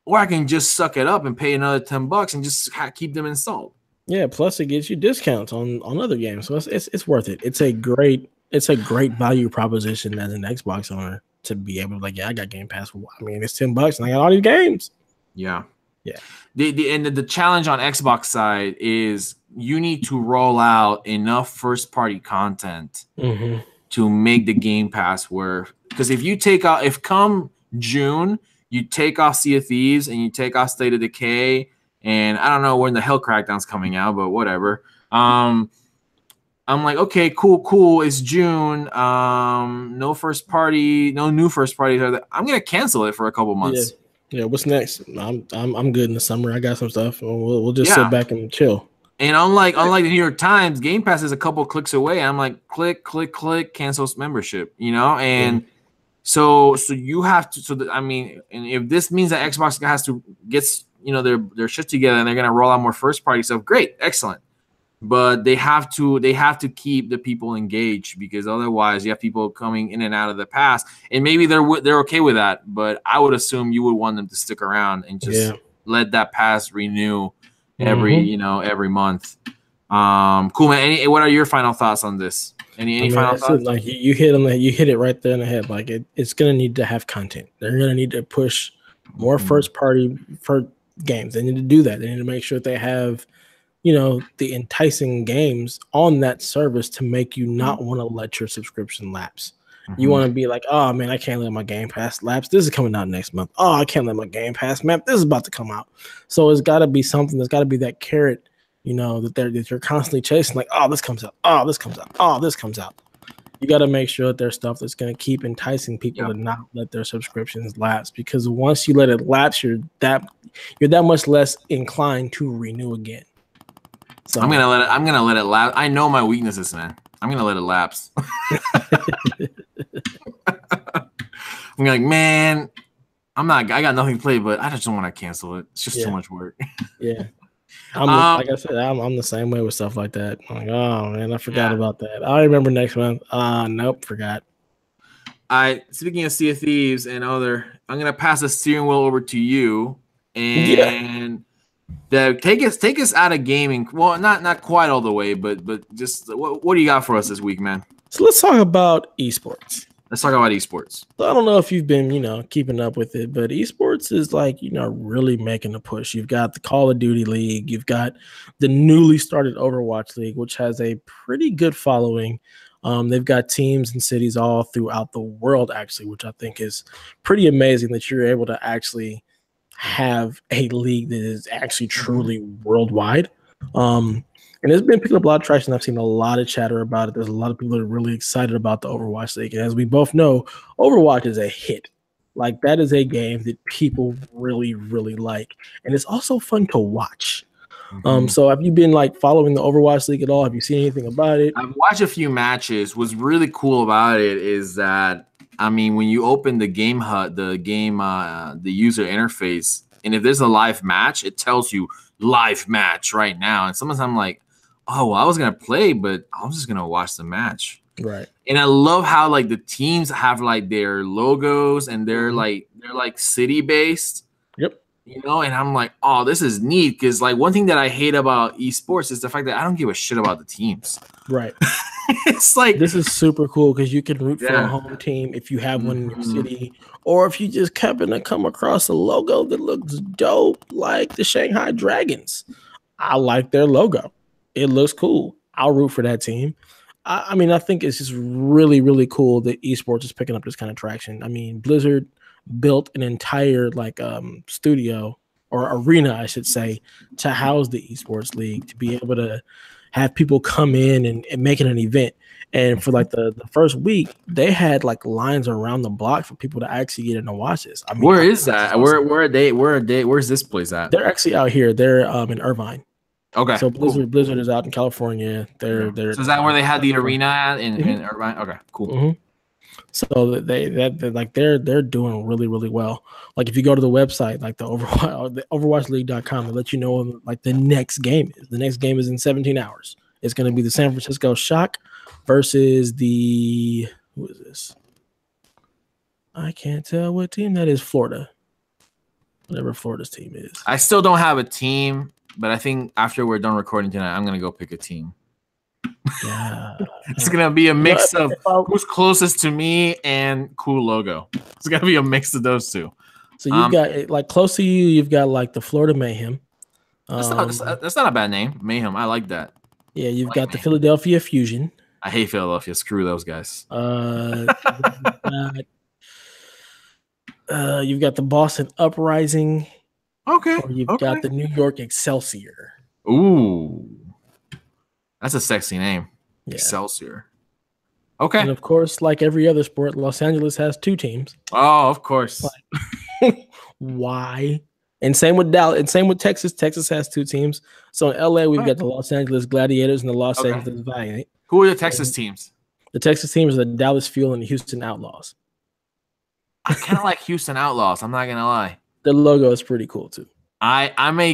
Or I can just suck it up and pay another $10 and just keep them installed. Yeah, plus it gets you discounts on other games, so it's worth it. It's a great value proposition as an Xbox owner to be able to I got Game Pass. I mean, it's $10 and I got all these games. Yeah. Yeah. The challenge on Xbox side is you need to roll out enough first party content to make the Game Pass work. Because if come June you take off Sea of Thieves and you take off State of Decay. And I don't know when the hell Crackdown's coming out, but whatever. I'm like, okay, cool. It's June. No new first parties. I'm gonna cancel it for a couple months. Yeah. What's next? I'm good in the summer. I got some stuff. We'll just sit back and chill. And unlike the New York Times, Game Pass is a couple clicks away. I'm like, click, cancel membership. And so you have to. And if this means that Xbox has to get their shit together and they're gonna roll out more first party stuff. Great, excellent, but they have to keep the people engaged because otherwise you have people coming in and out of the pass, and maybe they're okay with that. But I would assume you would want them to stick around and just let that pass renew every month. Cool, man. What are your final thoughts on this? Any final thoughts? Like you hit it right there in the head. Like it's gonna need to have content. They're gonna need to push more first party for games. They need to do that. They need to make sure that they have, the enticing games on that service to make you not want to let your subscription lapse. You want to be like, oh man, I can't let my Game Pass lapse. This is coming out next month. Oh, I can't let my Game Pass map. This is about to come out. So it's got to be something. There's got to be that carrot, that you're constantly chasing. Like, oh, this comes out. Oh, this comes out. Oh, this comes out. You got to make sure that there's stuff that's going to keep enticing people to not let their subscriptions lapse, because once you let it lapse, you're that much less inclined to renew again. So I'm gonna let it lapse. I know my weaknesses, man. I'm gonna let it lapse. I'm like, man, I got nothing to play, but I just don't want to cancel it. It's just too much work. Yeah. Like I said, I'm the same way with stuff like that. I'm like, oh man, I forgot about that. I'll remember next month. Nope, forgot. Speaking of Sea of Thieves and I'm gonna pass the steering wheel over to you and take us out of gaming. Well, not quite all the way, but just what do you got for us this week, man? So let's talk about esports. Let's talk about esports. So I don't know if you've been, keeping up with it, but esports is really making a push. You've got the Call of Duty League. You've got the newly started Overwatch League, which has a pretty good following. They've got teams and cities all throughout the world, actually, which I think is pretty amazing that you're able to actually have a league that is actually truly worldwide. And it's been picking up a lot of traction. I've seen a lot of chatter about it. There's a lot of people that are really excited about the Overwatch League. And as we both know, Overwatch is a hit. Like, that is a game that people really, really like. And it's also fun to watch. So have you been following the Overwatch League at all? Have you seen anything about it? I've watched a few matches. What's really cool about it is that, when you open the game HUD, the user interface, and if there's a live match, it tells you live match right now. And sometimes I'm like, oh, well, I was going to play, but I was just going to watch the match. Right. And I love how the teams have their logos and they're city based. Yep. And I'm like, oh, this is neat. Because one thing that I hate about esports is the fact that I don't give a shit about the teams. Right. It's this is super cool because you can root for a home team if you have one in your city, or if you just happen to come across a logo that looks dope, like the Shanghai Dragons. I like their logo. It looks cool. I'll root for that team. I think it's just really, really cool that esports is picking up this kind of traction. Blizzard built an entire studio or arena, I should say, to house the esports league, to be able to have people come in and make it an event. And for the first week, they had lines around the block for people to actually get in and watch this. Where is that? Awesome. Where are they? Where's this place at? They're actually out here. They're in Irvine. Okay. So Cool. Blizzard is out in California. They're So is that where they had the arena at in Irvine? Okay, cool. Mm-hmm. So they're doing really, really well. Like if you go to the website, like the overwatchleague.com, they let you know when, like the next game is. The next game is in 17 hours. It's going to be the San Francisco Shock versus the who is this? I can't tell what team that is. Florida. Whatever Florida's team is. I still don't have a team, but I think after we're done recording tonight, I'm gonna go pick a team. Yeah. It's gonna be a mix of who's closest to me and cool logo. It's gonna be a mix of those two. So you've got like close to you. You've got like the Florida Mayhem. That's not a bad name, Mayhem. I like that. Yeah, you've got the Philadelphia Fusion. I hate Philadelphia. Screw those guys. You've got the Boston Uprising. Okay. Or you've got the New York Excelsior. Ooh. That's a sexy name. Yeah. Excelsior. Okay. And of course, like every other sport, Los Angeles has 2 teams. Oh, of course. Why? And same with Dallas, and same with Texas. Texas has 2 teams. So in LA, we've got the Los Angeles Gladiators and the Los Angeles Valiant. Who are the Texas teams? The Texas teams are the Dallas Fuel and the Houston Outlaws. I kind of like Houston Outlaws. I'm not gonna lie. The logo is pretty cool too. I may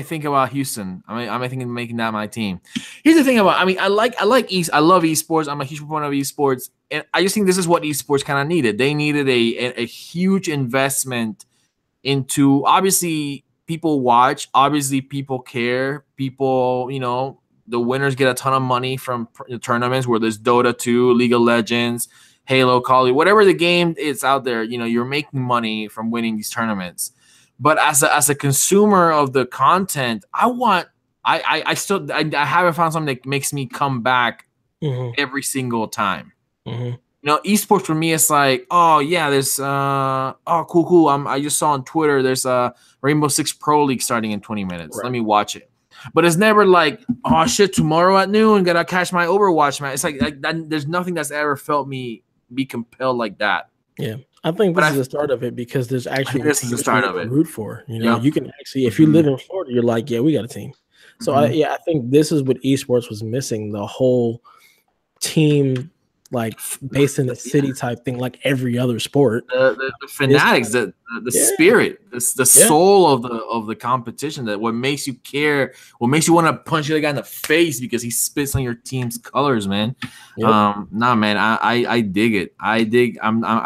think about Houston. I may think of making that my team. Here's the thing about, I love esports. I'm a huge proponent of esports, and I just think this is what esports kind of needed. They needed a huge investment into, obviously people watch, obviously people care, people, the winners get a ton of money from tournaments where there's Dota 2, League of Legends, Halo, Call of Duty, whatever the game is out there, you're making money from winning these tournaments. But as a consumer of the content, I haven't found something that makes me come back every single time. Esports for me, it's like, oh yeah, there's cool. I just saw on Twitter there's a Rainbow Six Pro League starting in 20 minutes. Right. Let me watch it. But it's never like, oh shit, tomorrow at noon gotta catch my Overwatch match. It's like that, there's nothing that's ever felt me be compelled like that. Yeah. I think this is the start of it because there's actually this is the start of it. Root for, you can actually, if you live in Florida, you're like, yeah, we got a team. So I think this is what esports was missing, the whole team, like based in the city type thing, like every other sport. The fanatics, the spirit, the soul of the competition, that what makes you care, what makes you want to punch the other guy in the face because he spits on your team's colors, man. Nah, man, I dig it. I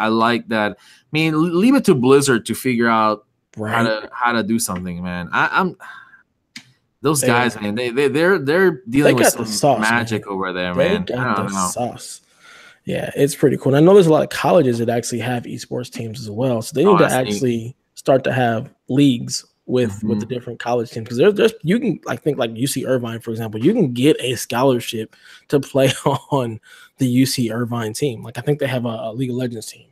like that. I mean, leave it to Blizzard to figure out how to do something, man. Those guys, man, they're dealing with some sauce, magic over there, man. I don't know. Sauce. Yeah, it's pretty cool. And I know there's a lot of colleges that actually have esports teams as well. So they need to actually start to have leagues with the different college teams. Because there's you can think like UC Irvine, for example, you can get a scholarship to play on the UC Irvine team. Like I think they have a League of Legends team,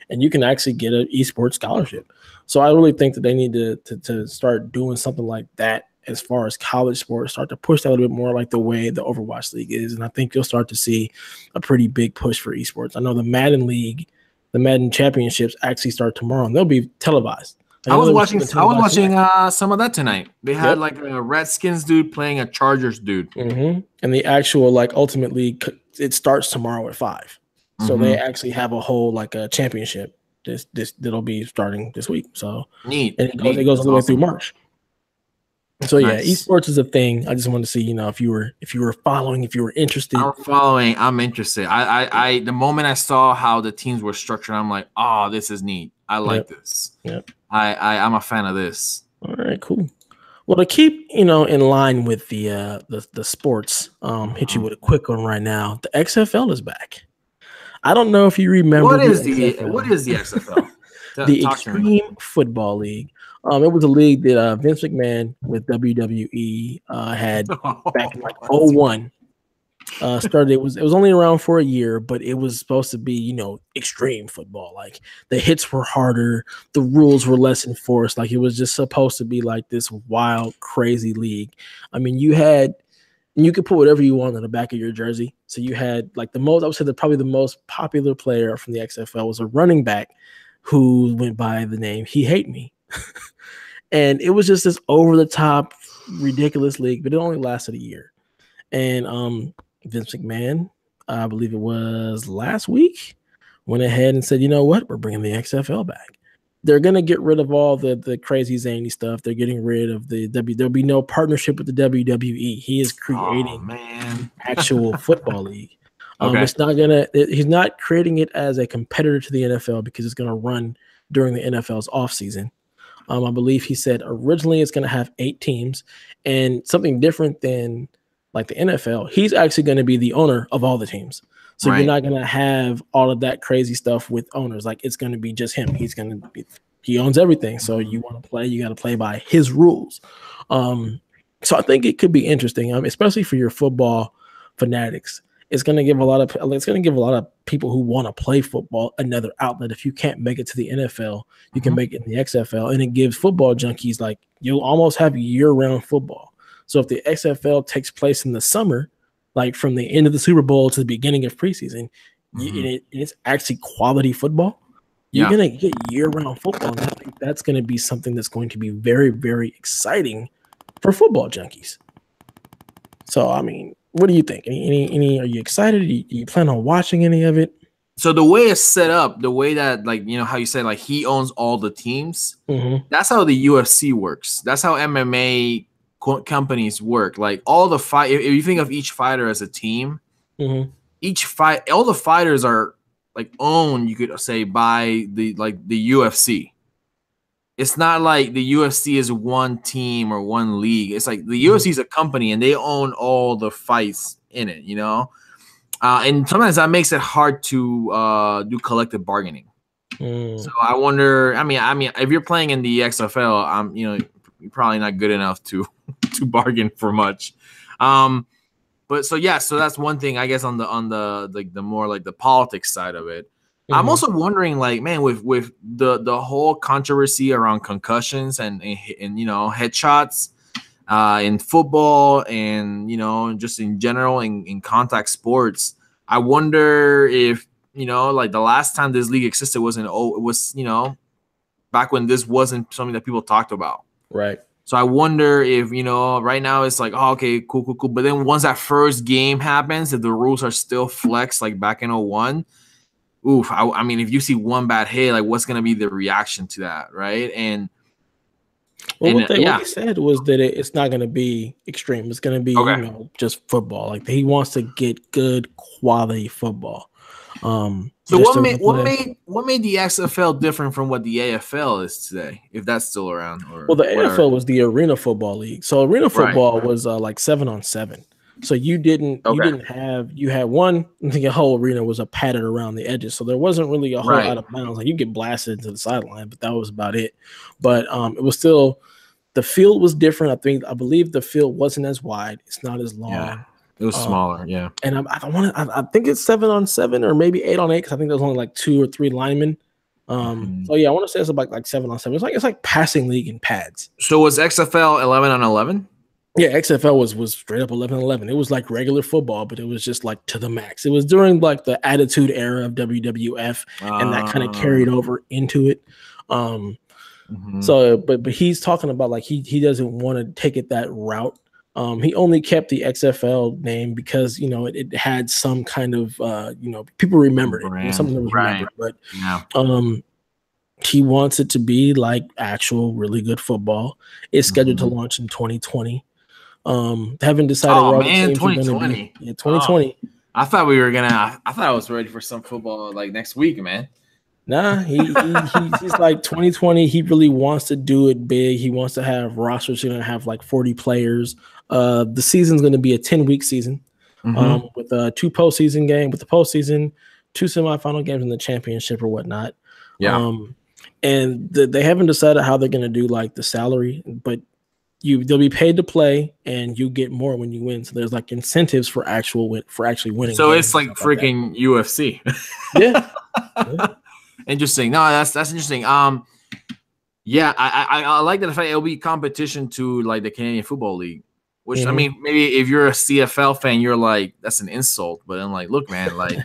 and you can actually get an esports scholarship. So I really think that they need to start doing something like that as far as college sports, start to push that a little bit more like the way the Overwatch League is. And I think you'll start to see a pretty big push for esports. I know the Madden League, the Madden Championships actually start tomorrow, and they'll be televised. I was watching some of that tonight. They had like a Redskins dude playing a Chargers dude. And the actual Ultimate League, it starts tomorrow at 5. So they actually have a whole a championship that'll be starting this week. So neat. And it goes all the way through March. So nice. Esports is a thing. I just wanted to see, if you were following, if you were interested. I'm following. I'm interested. I the moment I saw how the teams were structured, I'm like, oh, this is neat. I like this. Yep. I'm a fan of this. All right, cool. Well, to keep in line with the sports, hit you with a quick one right now. The XFL is back. I don't know if you remember what is the XFL? The Extreme Football League. It was a league that Vince McMahon with WWE had back in 2001. Started. It was only around for a year, but it was supposed to be extreme football. Like the hits were harder, the rules were less enforced. Like it was just supposed to be like this wild, crazy league. I mean, you could put whatever you want on the back of your jersey. So you had I would say probably the most popular player from the XFL was a running back who went by the name He Hate Me. And it was just this over the top ridiculous league, but it only lasted a year. And Vince McMahon, I believe it was last week, went ahead and said, you know what, we're bringing the XFL back. They're going to get rid of all the crazy zany stuff. They're getting rid of there'll be no partnership with the WWE. He is creating actual football league. It's not he's not creating it as a competitor to the NFL because it's going to run during the NFL's off season. I believe he said originally it's going to have 8 teams, and something different than like the NFL. He's actually going to be the owner of all the teams. So you're not going to have all of that crazy stuff with owners. Like, it's going to be just him. He owns everything. So you want to play, you got to play by his rules. So I think it could be interesting, especially for your football fanatics. It's going to give a lot of people who want to play football another outlet. If you can't make it to the NFL, you can make it in the XFL, and it gives football junkies, like, you'll almost have year-round football. So if the XFL takes place in the summer, like from the end of the Super Bowl to the beginning of preseason, it's actually quality football. You're going to get year-round football, and I think that's going to be something that's going to be very, very exciting for football junkies. So, I mean, what do you think? Any? Are you excited? Do you plan on watching any of it? So the way it's set up, the way that, like, you know how you said, like, he owns all the teams, that's how the UFC works. That's how MMA companies work. Like, all the fight, if you think of each fighter as a team, all the fighters are like owned, you could say, by the UFC. It's not like the UFC is one team or one league. It's like the UFC is a company and they own all the fights in it, you know? And sometimes that makes it hard to do collective bargaining. So I wonder, I mean, if you're playing in the XFL, you're probably not good enough to bargain for much. But so that's one thing, I guess, on the more like the politics side of it. I'm also wondering, like, man, with the whole controversy around concussions and headshots in football and just in general in contact sports, I wonder if like the last time this league existed was back when this wasn't something that people talked about. Right. So I wonder if, right now it's like, oh, okay, cool. But then once that first game happens, if the rules are still flexed like back in 01, oof, I mean, if you see one bad hit, like, what's going to be the reaction to that, right? And what he said was that it's not going to be extreme. It's going to be, just football. Like, he wants to get good quality football. So what made the XFL different from what the AFL is today, if that's still around? Well, the AFL was the Arena Football League. So Arena Football was like 7-on-7. So you had one, I think a whole arena was a padded around the edges. So there wasn't really a whole out of bounds. Like, you get blasted into the sideline, but that was about it. But it was still, the field was different. I believe the field wasn't as wide. It's not as long. Yeah. It was smaller, yeah. And I think it's 7-on-7 or maybe 8-on-8 because I think there's only like 2 or 3 linemen. So yeah, I want to say it's about like 7-on-7. It's like passing league in pads. So was XFL 11-on-11? Yeah, XFL was straight up 11-on-11. It was like regular football, but it was just like to the max. It was during like the Attitude Era of WWF, and that kind of carried over into it. So, but he's talking about, like, he doesn't want to take it that route. He only kept the XFL name because it had some kind of people remembered it. It was something that was remembered, but he wants it to be like actual really good football. It's scheduled to launch in 2020. Haven't decided. Oh man, 2020. Yeah, 2020. I thought I was ready for some football like next week, man. Nah, he's like 2020. He really wants to do it big. He wants to have rosters. He's gonna have like 40 players. The season's going to be a 10-week season with 2 postseason games, with the postseason, 2 semifinal games, and the championship or whatnot. Yeah. And they haven't decided how they're going to do like the salary, but they'll be paid to play, and you get more when you win. So there's like incentives for actually winning. So it's like freaking like UFC. Yeah. Interesting. No, that's interesting. Yeah, I like that fact it'll be competition to like the Canadian Football League. Which, I mean, maybe if you're a CFL fan, you're like, that's an insult. But I'm like, look, man, like,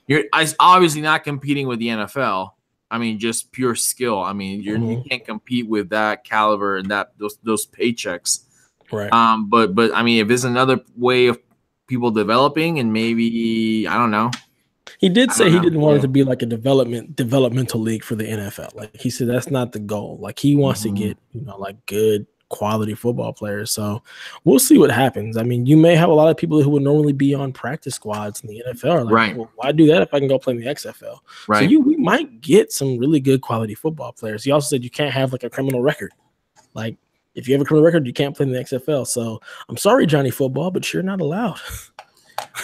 you're obviously not competing with the NFL. I mean, just pure skill. I mean, you can't compete with that caliber and those paychecks Right. But I mean, if there's another way of people developing, and maybe I don't know. He did say he didn't want it to be like a developmental league for the NFL. Like he said, that's not the goal. Like he wants to get, like good quality football players. So we'll see what happens. I mean, you may have a lot of people who would normally be on practice squads in the NFL. Like, right. Well, why do that if I can go play in the XFL? Right. So we might get some really good quality football players. He also said you can't have like a criminal record. Like if you have a criminal record, you can't play in the XFL. So I'm sorry, Johnny Football, but you're not allowed.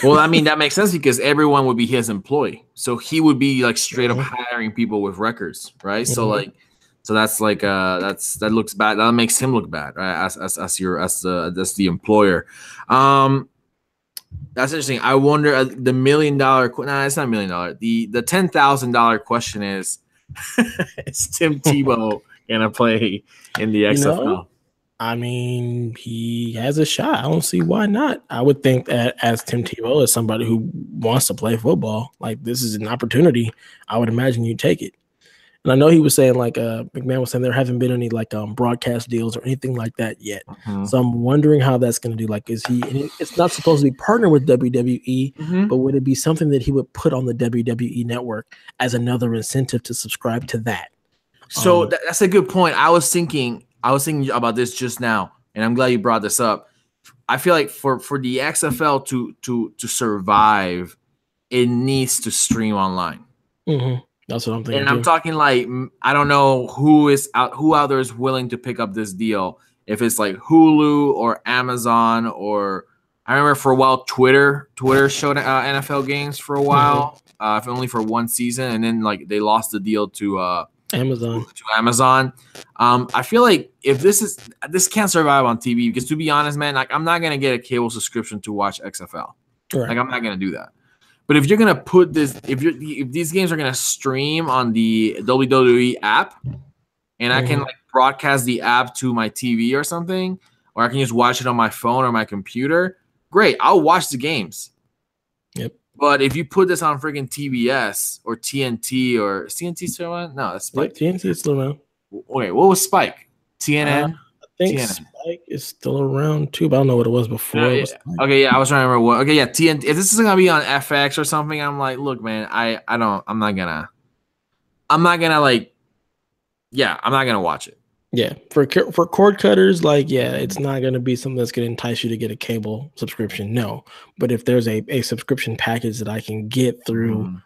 Well, I mean, that makes sense because everyone would be his employee. So he would be like straight up hiring people with records, right? So that's like that looks bad. That makes him look bad, right? As the employer. That's interesting. I wonder the $1 million. No, it's not $1 million. The $10,000 question is Tim Tebow gonna play in the XFL? I mean, he has a shot. I don't see why not. I would think that as Tim Tebow, as somebody who wants to play football, like this is an opportunity. I would imagine you take it. And I know he was saying like McMahon was saying there haven't been any like broadcast deals or anything like that yet. So I'm wondering how that's going to do. Like, is he? It's not supposed to be partnered with WWE, but would it be something that he would put on the WWE network as another incentive to subscribe to that? So that's a good point. I was thinking about this just now, and I'm glad you brought this up. I feel like for the XFL to survive, it needs to stream online. That's what I'm thinking. And I'm talking like I don't know who out there is willing to pick up this deal. If it's like Hulu or Amazon, or I remember for a while Twitter showed NFL games for a while, if only for one season, and then like they lost the deal to Amazon. I feel like if this can't survive on TV, because to be honest, man, like I'm not gonna get a cable subscription to watch XFL. Like I'm not gonna do that. But if you're gonna put this, if these games are gonna stream on the WWE app, and I can like broadcast the app to my TV or something, or I can just watch it on my phone or my computer, great, I'll watch the games. Yep. But if you put this on freaking TBS or TNT or TNT still around? No, that's Spike. TNT is still around. Wait, what was Spike? TNN? I think TNN. Spike is still around too, but I don't know what it was before. I was trying to remember what. Okay, yeah, TNT. If this is gonna be on FX or something, I'm like, look, man, I'm not gonna watch it. Yeah, for cord cutters, like, yeah, it's not going to be something that's going to entice you to get a cable subscription. No, but if there's a subscription package that I can get through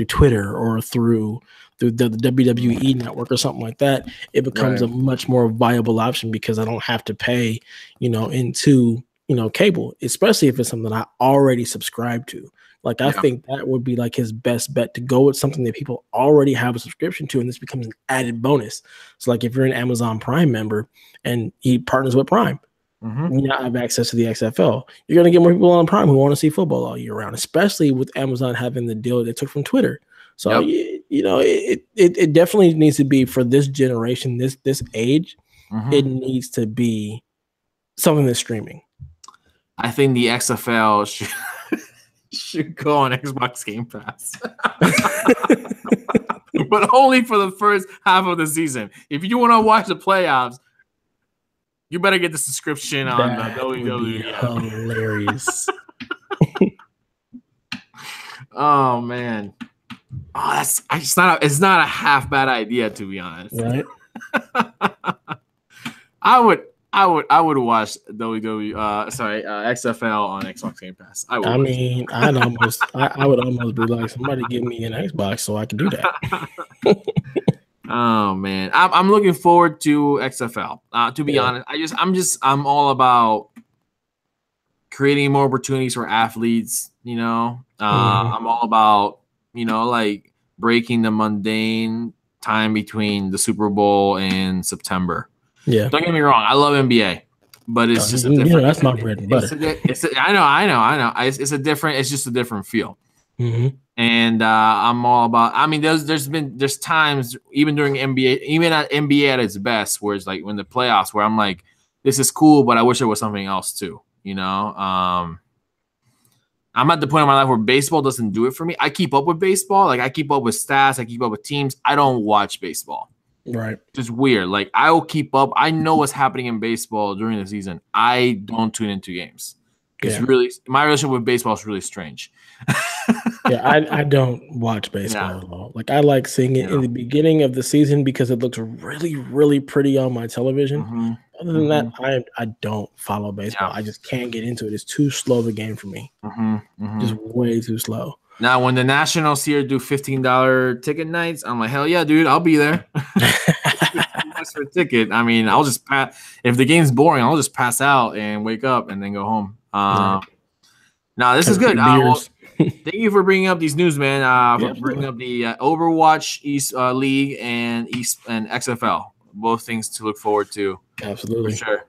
Twitter or through the WWE network or something like that, it becomes a much more viable option because I don't have to pay, into cable, especially if it's something I already subscribe to. Like, I think that would be like his best bet, to go with something that people already have a subscription to, and this becomes an added bonus. So like if you're an Amazon Prime member and he partners with Prime, you now have access to the XFL. You're going to get more people on Prime who want to see football all year round, especially with Amazon having the deal they took from Twitter. So, it definitely needs to be, for this generation, this age, it needs to be something that's streaming. I think the XFL should go on Xbox Game Pass. But only for the first half of the season. If you want to watch the playoffs, you better get the subscription on WWE. Hilarious. Oh man. Oh, it's not a half bad idea, to be honest. Right. I would watch XFL on Xbox Game Pass. I would almost be like, somebody give me an Xbox so I can do that. Oh man, I'm looking forward to XFL. To be honest, I'm all about creating more opportunities for athletes. I'm all about like breaking the mundane time between the Super Bowl and September. Yeah, don't get me wrong. I love NBA, but it's just a different. That's my bread and butter. I know. It's a different. It's just a different feel. And I'm all about. I mean, there's times even during NBA, even at NBA at its best, where it's like when the playoffs, where I'm like, this is cool, but I wish there was something else too. I'm at the point in my life where baseball doesn't do it for me. I keep up with baseball, like I keep up with stats, I keep up with teams. I don't watch baseball. Right. Just weird. Like I will keep up. I know what's happening in baseball during the season. I don't tune into games. It's really my relationship with baseball is really strange. Yeah, I don't watch baseball at all. Like I like seeing it in the beginning of the season because it looks really, really pretty on my television. Other than that, I don't follow baseball. I just can't get into it. It's too slow of a game for me. Just way too slow. Now, when the Nationals here do $15 ticket nights, I'm like, hell yeah, dude, I'll be there. For a ticket. I mean, I'll just pass. If the game's boring, I'll just pass out and wake up and then go home. Now, this is good. Well, thank you for bringing up these news, man. For bringing up the Overwatch East League and XFL. Both things to look forward to. Absolutely. For sure.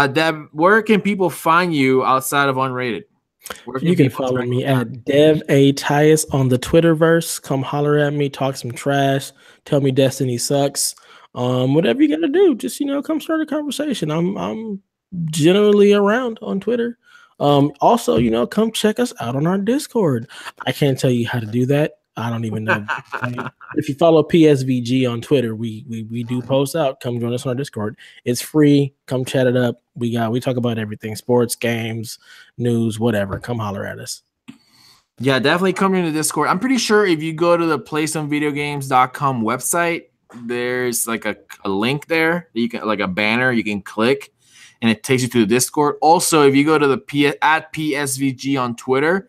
Deb, where can people find you outside of Unrated? You can follow me at Dev A Tyus on the Twitterverse. Come holler at me, talk some trash, tell me Destiny sucks. Whatever you gotta do, just come start a conversation. I'm generally around on Twitter. Also, come check us out on our Discord. I can't tell you how to do that. I don't even know. If you follow PSVG on Twitter, we do post out. Come join us on our Discord. It's free. Come chat it up. We talk about everything: sports, games, news, whatever. Come holler at us. Yeah, definitely come into the Discord. I'm pretty sure if you go to the playsomevideogames.com website, there's like a link there that you can, like a banner you can click, and it takes you to the Discord. Also, if you go to the at PSVG on Twitter,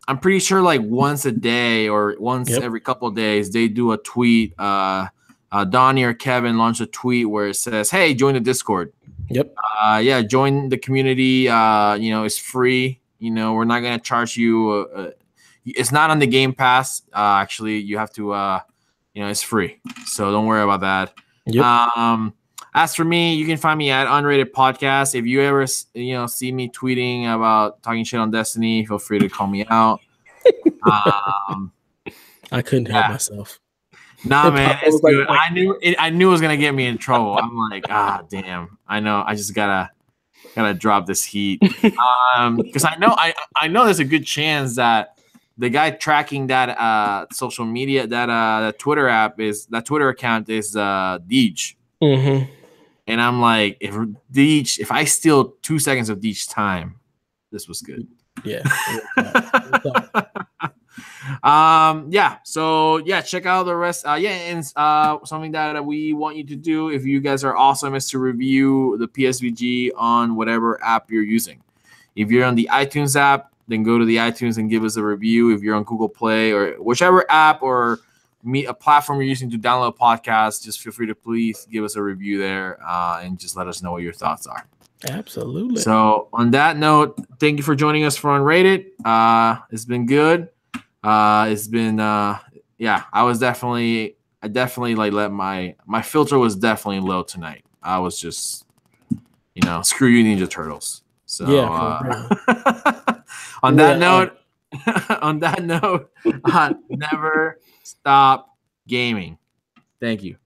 I'm pretty sure like once a day or once every couple of days, they do a tweet. Donnie or Kevin launch a tweet where it says, "Hey, join the Discord." Yep. Join the community. It's free. We're not gonna charge you. It's not on the Game Pass. Actually, you have to. It's free, so don't worry about that. Yep. As for me, you can find me at Unrated Podcast. If you ever, see me tweeting about talking shit on Destiny, feel free to call me out. I couldn't help myself. Nah, man, it's good. I knew it was gonna get me in trouble. I'm like, damn. I know. I just gotta drop this heat. Because I know there's a good chance that the guy tracking that social media, that Twitter account is Deej. And I'm like, if I steal 2 seconds of Deej's time, this was good. Yeah. So check out the rest. And something that we want you to do, if you guys are awesome, is to review the PSVG on whatever app you're using. If you're on the iTunes app, then go to the iTunes and give us a review. If you're on Google Play or whichever app or a platform you're using to download a podcast, just feel free to please give us a review there and just let us know what your thoughts are. Absolutely. So on that note, thank you for joining us for Unrated. It's been good. It's been I definitely like let my filter was definitely low tonight. I was just screw you Ninja Turtles. So on that note, never stop gaming. Thank you.